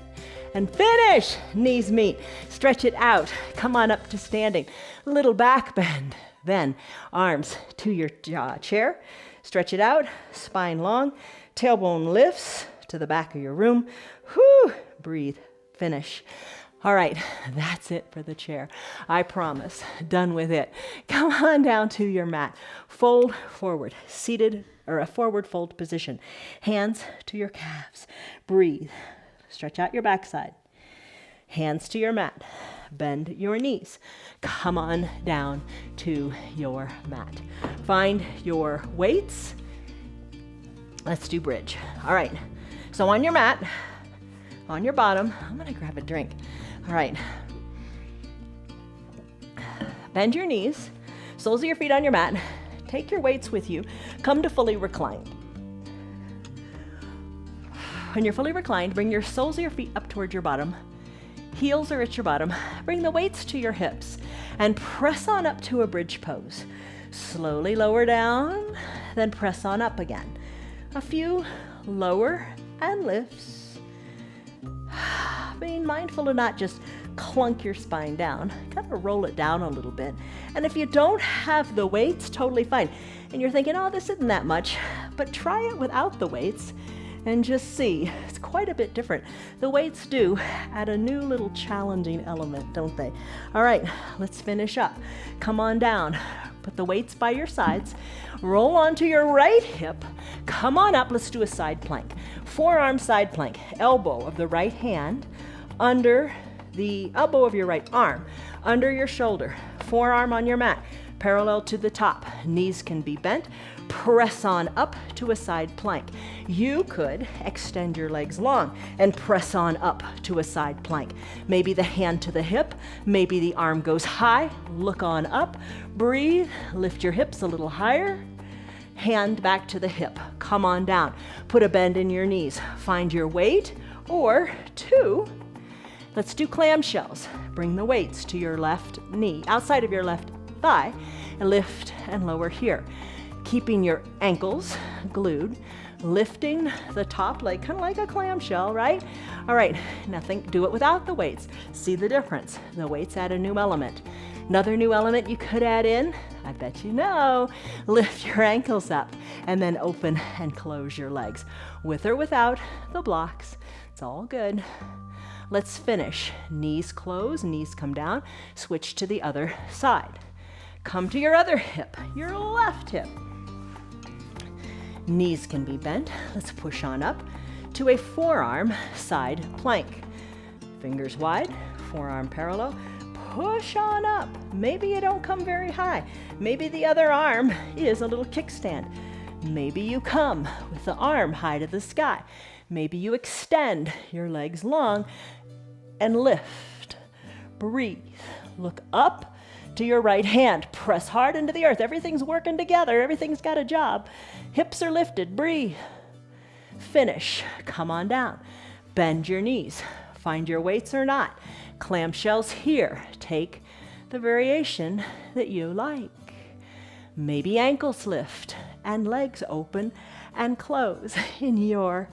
and finish. Knees meet, stretch it out, come on up to standing. Little back bend, then arms to your chair, stretch it out, spine long, tailbone lifts to the back of your room. Whew, breathe, finish. All right, that's it for the chair. I promise, done with it. Come on down to your mat. Fold forward, seated or a forward fold position. Hands to your calves. Breathe. Stretch out your backside. Hands to your mat. Bend your knees. Come on down to your mat. Find your weights. Let's do bridge. All right, so on your mat, on your bottom, I'm gonna grab a drink. All right. Bend your knees, soles of your feet on your mat. Take your weights with you. Come to fully reclined. When you're fully reclined, bring your soles of your feet up towards your bottom. Heels are at your bottom. Bring the weights to your hips and press on up to a bridge pose. Slowly lower down, then press on up again. A few lower and lifts. Being mindful to not just clunk your spine down, kind of roll it down a little bit. And if you don't have the weights, totally fine. And you're thinking, oh, this isn't that much, but try it without the weights. and just see. It's quite a bit different. The weights do add a new little challenging element, don't they? All right, let's finish up. Come on down. Put the weights by your sides. Roll onto your right hip. Come on up. Let's do a side plank. Forearm side plank. Elbow of the right hand under the elbow of your right arm, under your shoulder. Forearm on your mat, parallel to the top. Knees can be bent. Press on up to a side plank. You could extend your legs long and press on up to a side plank. Maybe the hand to the hip, maybe the arm goes high. Look on up, breathe, lift your hips a little higher. Hand back to the hip. Come on down. Put a bend in your knees. Find your weight or two. Let's do clamshells. Bring the weights to your left knee, outside of your left thigh, and lift and lower here. Keeping your ankles glued, lifting the top leg, kind of like a clamshell, right? All right, nothing, do it without the weights. See the difference. The weights add a new element. Another new element you could add in, I bet you know, lift your ankles up and then open and close your legs. With or without the blocks, it's all good. Let's finish. Knees close, knees come down. Switch to the other side. Come to your other hip, your left hip. Knees can be bent. Let's push on up to a forearm side plank. Fingers wide, forearm parallel. Push on up. Maybe you don't come very high. Maybe the other arm is a little kickstand. Maybe you come with the arm high to the sky. Maybe you extend your legs long and lift. Breathe. Look up to your right hand. Press hard into the earth. Everything's working together. Everything's got a job. Hips are lifted. Breathe. Finish. Come on down. Bend your knees. Find your weights or not. Clamshells here. Take the variation that you like. Maybe ankles lift and legs open and close in your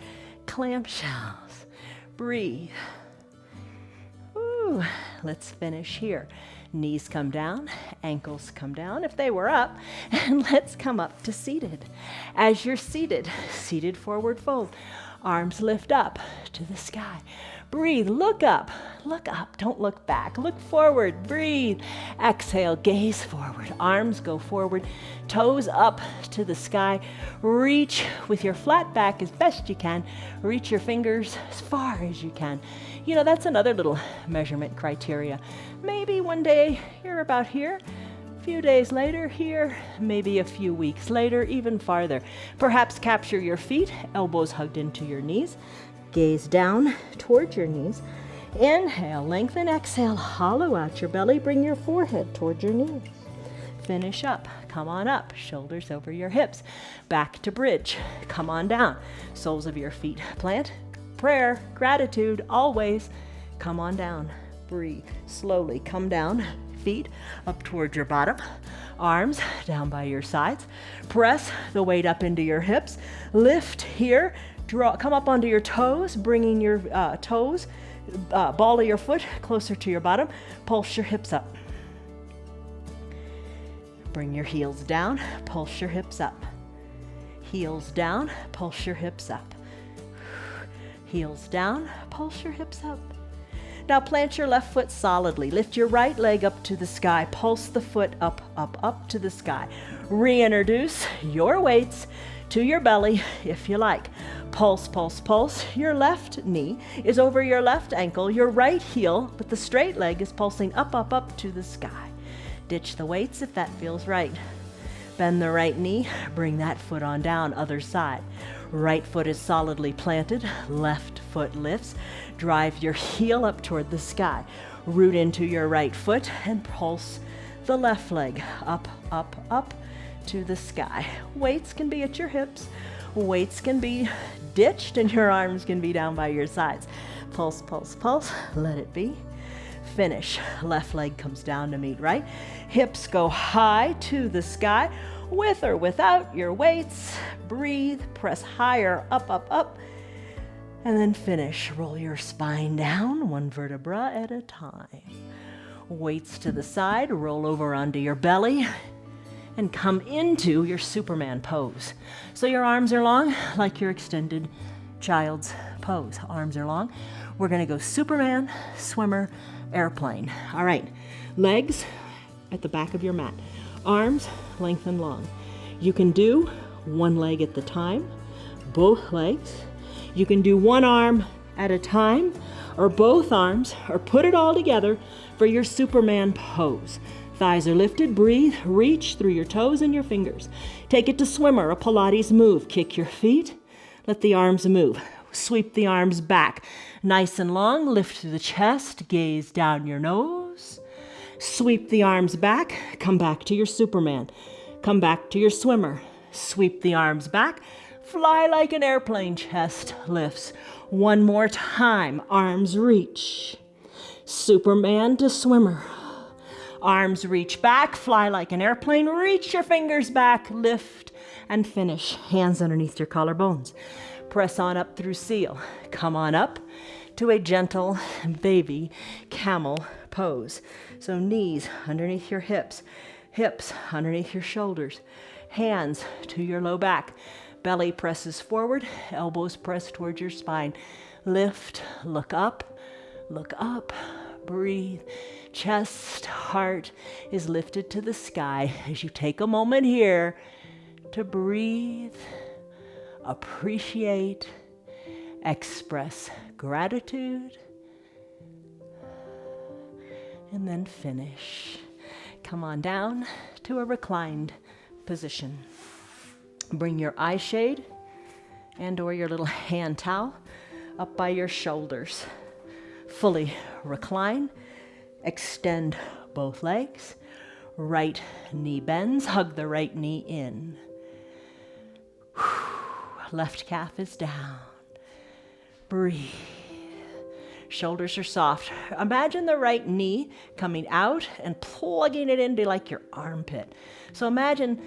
clamshells. Breathe. Ooh, let's finish here. Knees come down, ankles come down if they were up, and let's come up to seated. As you're seated, seated forward fold. Arms lift up to the sky. Breathe, look up, don't look back, look forward, breathe. Exhale, gaze forward, arms go forward, toes up to the sky. Reach with your flat back as best you can. Reach your fingers as far as you can. You know, that's another little measurement criteria. Maybe one day you're about here, a few days later here, maybe a few weeks later, even farther. Perhaps capture your feet, elbows hugged into your knees. Gaze down towards your knees. Inhale, lengthen, exhale, hollow out your belly. Bring your forehead towards your knees. Finish up. Come on up. Shoulders over your hips. Back to bridge. Come on down. Soles of your feet plant. Prayer, gratitude, always. Come on down. Breathe. Slowly come down. Feet up towards your bottom. Arms down by your sides. Press the weight up into your hips. Lift here. Draw, come up onto your toes, bringing your toes, ball of your foot closer to your bottom. Pulse your hips up. Bring your heels down, pulse your hips up. Heels down, pulse your hips up. Heels down, pulse your hips up. Now plant your left foot solidly. Lift your right leg up to the sky. Pulse the foot up, up, up to the sky. Reintroduce your weights to your belly if you like. Pulse, pulse, pulse. Your left knee is over your left ankle. Your right heel, but the straight leg is pulsing up, up, up to the sky. Ditch the weights if that feels right. Bend the right knee. Bring that foot on down, other side. Right foot is solidly planted. Left foot lifts. Drive your heel up toward the sky. Root into your right foot and pulse the left leg up, up, up to the sky. Weights can be at your hips. Weights can be ditched and your arms can be down by your sides. Pulse, pulse, pulse. Let it be. Finish. Left leg comes down to meet right. Hips go high to the sky. With or without your weights. Breathe. Press higher. Up, up, up. And then finish. Roll your spine down, one vertebra at a time. Weights to the side. Roll over onto your belly. And come into your Superman pose. So your arms are long like your extended child's pose. Arms are long. We're going to go Superman, swimmer, airplane. All right, legs at the back of your mat. Arms length and long. You can do one leg at the time, both legs. You can do one arm at a time or both arms, or put it all together for your Superman pose. Thighs are lifted, breathe, reach through your toes and your fingers. Take it to swimmer, a Pilates move. Kick your feet, let the arms move. Sweep the arms back, nice and long, lift through the chest, gaze down your nose. Sweep the arms back, come back to your Superman. Come back to your swimmer. Sweep the arms back, fly like an airplane, chest lifts. One more time, arms reach. Superman to swimmer. Arms reach back, fly like an airplane, reach your fingers back, lift and finish. Hands underneath your collarbones. Press on up through seal. Come on up to a gentle baby camel pose. So knees underneath your hips, hips underneath your shoulders, hands to your low back. Belly presses forward, elbows press towards your spine. Lift, look up, breathe. Chest, heart is lifted to the sky as you take a moment here to breathe, appreciate, express gratitude, and then finish. Come on down to a reclined position. Bring your eye shade and or your little hand towel up by your shoulders. Fully recline. Extend both legs. Right knee bends. Hug the right knee in. Left calf is down. Breathe. Shoulders are soft. Imagine the right knee coming out and plugging it into like your armpit. So imagine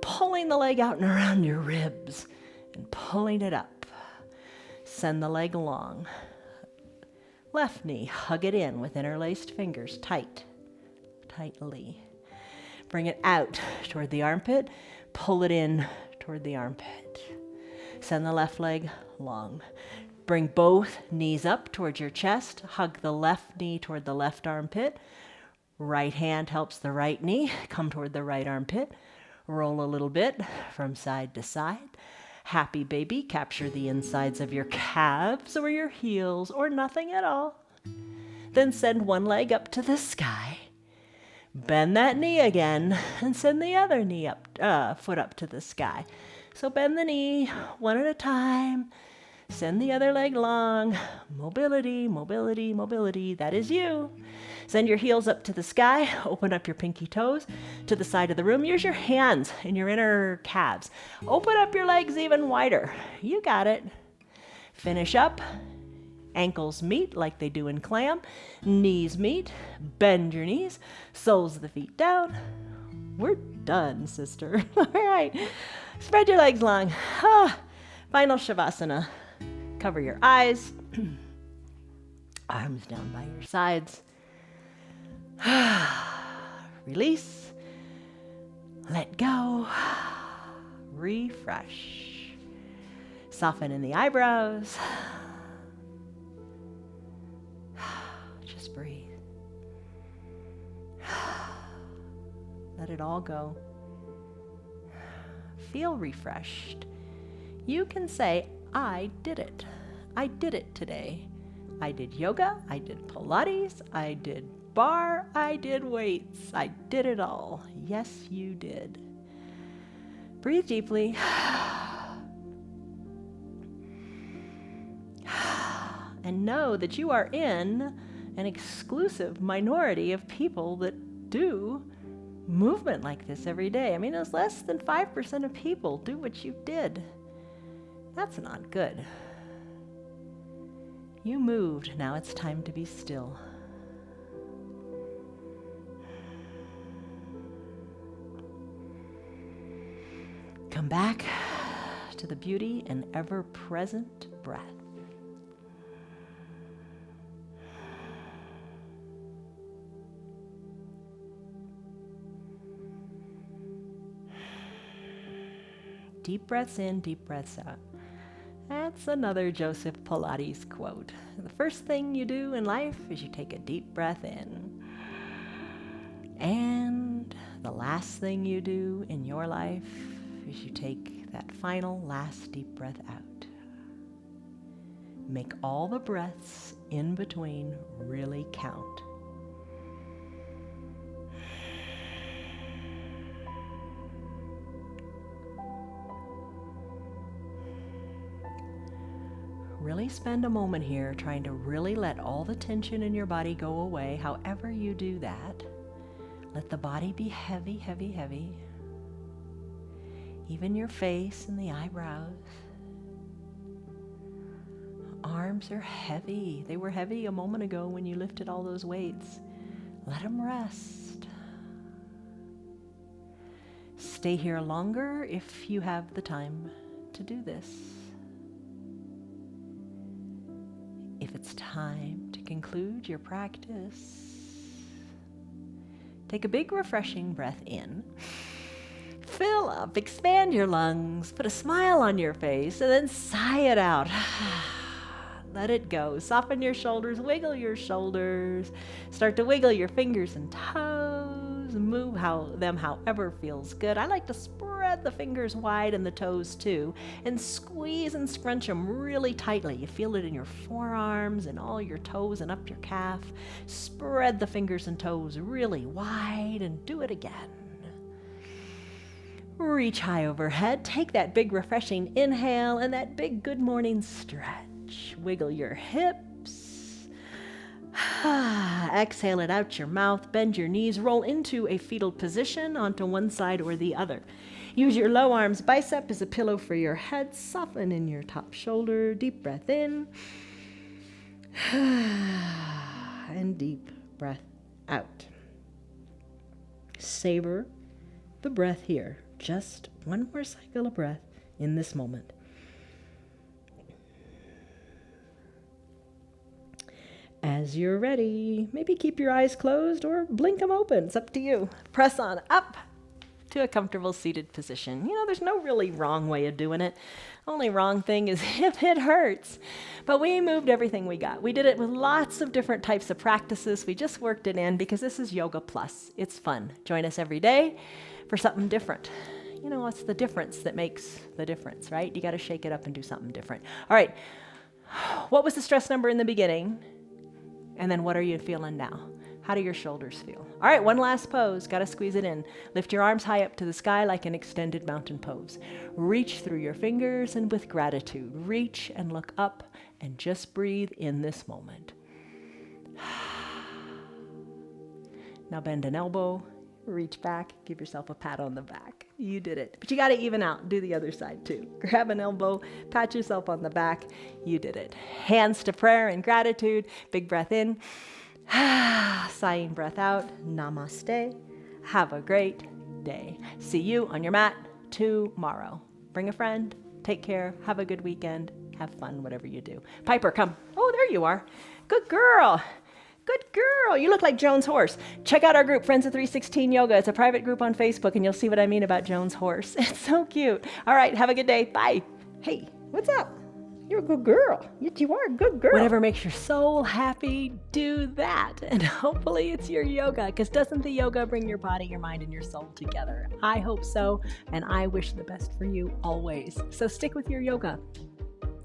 pulling the leg out and around your ribs and pulling it up. Send the leg long. Left knee, hug it in with interlaced fingers, tightly. Bring it out toward the armpit, pull it in toward the armpit. Send the left leg long. Bring both knees up towards your chest, hug the left knee toward the left armpit. Right hand helps the right knee come toward the right armpit. Roll a little bit from side to side. Happy baby, capture the insides of your calves or your heels or nothing at all. Then send one leg up to the sky. Bend that knee again and send the other knee up, foot up to the sky. So bend the knee one at a time. Send the other leg long. Mobility, mobility, mobility. That is you. Send your heels up to the sky. Open up your pinky toes to the side of the room. Use your hands in your inner calves. Open up your legs even wider. You got it. Finish up. Ankles meet like they do in clam. Knees meet. Bend your knees. Soles of the feet down. We're done, sister. All right. Spread your legs long. Final shavasana. Cover your eyes. Arms down by your sides. Release. Let go. Refresh. Soften in the eyebrows. Just breathe. Let it all go. Feel refreshed. You can say, I did it. I did it today. I did yoga. I did Pilates. I did Barre. I did weights. I did it all. Yes, you did. Breathe deeply. And know that you are in an exclusive minority of people that do movement like this every day. I mean, it's less than 5% of people do what you did. That's not good. You moved. Now it's time to be still. Come back to the beauty and ever-present breath. Deep breaths in, deep breaths out. That's another Joseph Pilates quote. The first thing you do in life is you take a deep breath in. And the last thing you do in your life is you take that final last deep breath out. Make all the breaths in between really count. Really spend a moment here trying to really let all the tension in your body go away. However you do that, let the body be heavy, heavy, heavy. Even your face and the eyebrows. Arms are heavy. They were heavy a moment ago when you lifted all those weights. Let them rest. Stay here longer if you have the time to do this. If it's time to conclude your practice, take a big refreshing breath in. Fill up, expand your lungs, put a smile on your face, and then sigh it out. Let it go. Soften your shoulders, wiggle your shoulders. Start to wiggle your fingers and toes. Move them however feels good. I like to spread the fingers wide and the toes too, and squeeze and scrunch them really tightly. You feel it in your forearms and all your toes and up your calf. Spread the fingers and toes really wide and do it again. Reach high overhead. Take that big refreshing inhale and that big good morning stretch. Wiggle your hips. Exhale it out your mouth. Bend your knees. Roll into a fetal position onto one side or the other. Use your low arms bicep as a pillow for your head. Soften in your top shoulder. Deep breath in. And deep breath out. Savor the breath here. Just one more cycle of breath in this moment. As you're ready, maybe keep your eyes closed or blink them open. It's up to you. Press on up to a comfortable seated position. You know, there's no really wrong way of doing it. Only wrong thing is if it hurts. But we moved everything we got. We did it with lots of different types of practices. We just worked it in because this is Yoga Plus. It's fun. Join us every day for something different. You know, it's the difference that makes the difference, right? You got to shake it up and do something different. All right. What was the stress number in the beginning? And then what are you feeling now? How do your shoulders feel? All right, one last pose. Got to squeeze it in. Lift your arms high up to the sky like an extended mountain pose. Reach through your fingers and with gratitude, reach and look up and just breathe in this moment. Now bend an elbow, reach back, give yourself a pat on the back. You did it. But you got to even out. Do the other side too. Grab an elbow, pat yourself on the back. You did it. Hands to prayer and gratitude. Big breath in. Sighing breath out. Namaste. Have a great day. See you on your mat tomorrow. Bring a friend. Take care. Have a good weekend. Have fun, whatever you do. Piper, come. Oh, there you are. Good girl. Good girl. You look like Joan's horse. Check out our group, Friends of 316 Yoga. It's a private group on Facebook, and you'll see what I mean about Joan's horse. It's so cute. All right, have a good day. Bye. Hey, what's up? You're a good girl. Yes, you are a good girl. Whatever makes your soul happy, do that. And hopefully it's your yoga, because doesn't the yoga bring your body, your mind, and your soul together? I hope so, and I wish the best for you always. So stick with your yoga.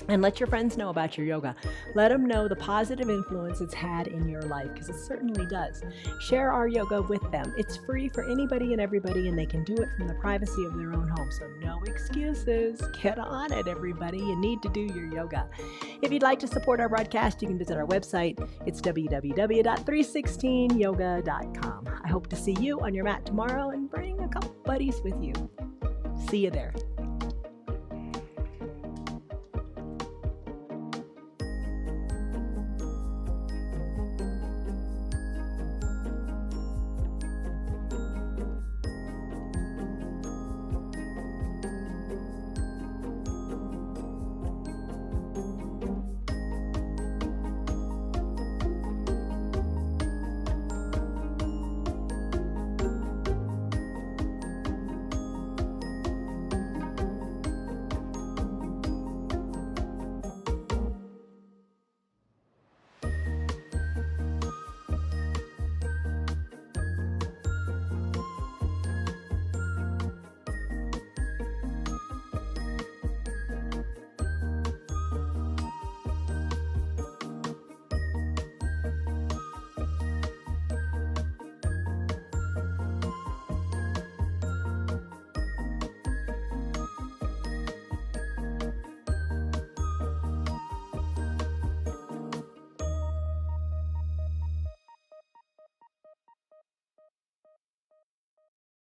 And let your friends know about your yoga. Let them know the positive influence it's had in your life, because it certainly does. Share our yoga with them. It's free for anybody and everybody, and they can do it from the privacy of their own home. So no excuses. Get on it, everybody. You need to do your yoga. If you'd like to support our broadcast, you can visit our website. It's www.316yoga.com. I hope to see you on your mat tomorrow, and bring a couple buddies with you. See you there.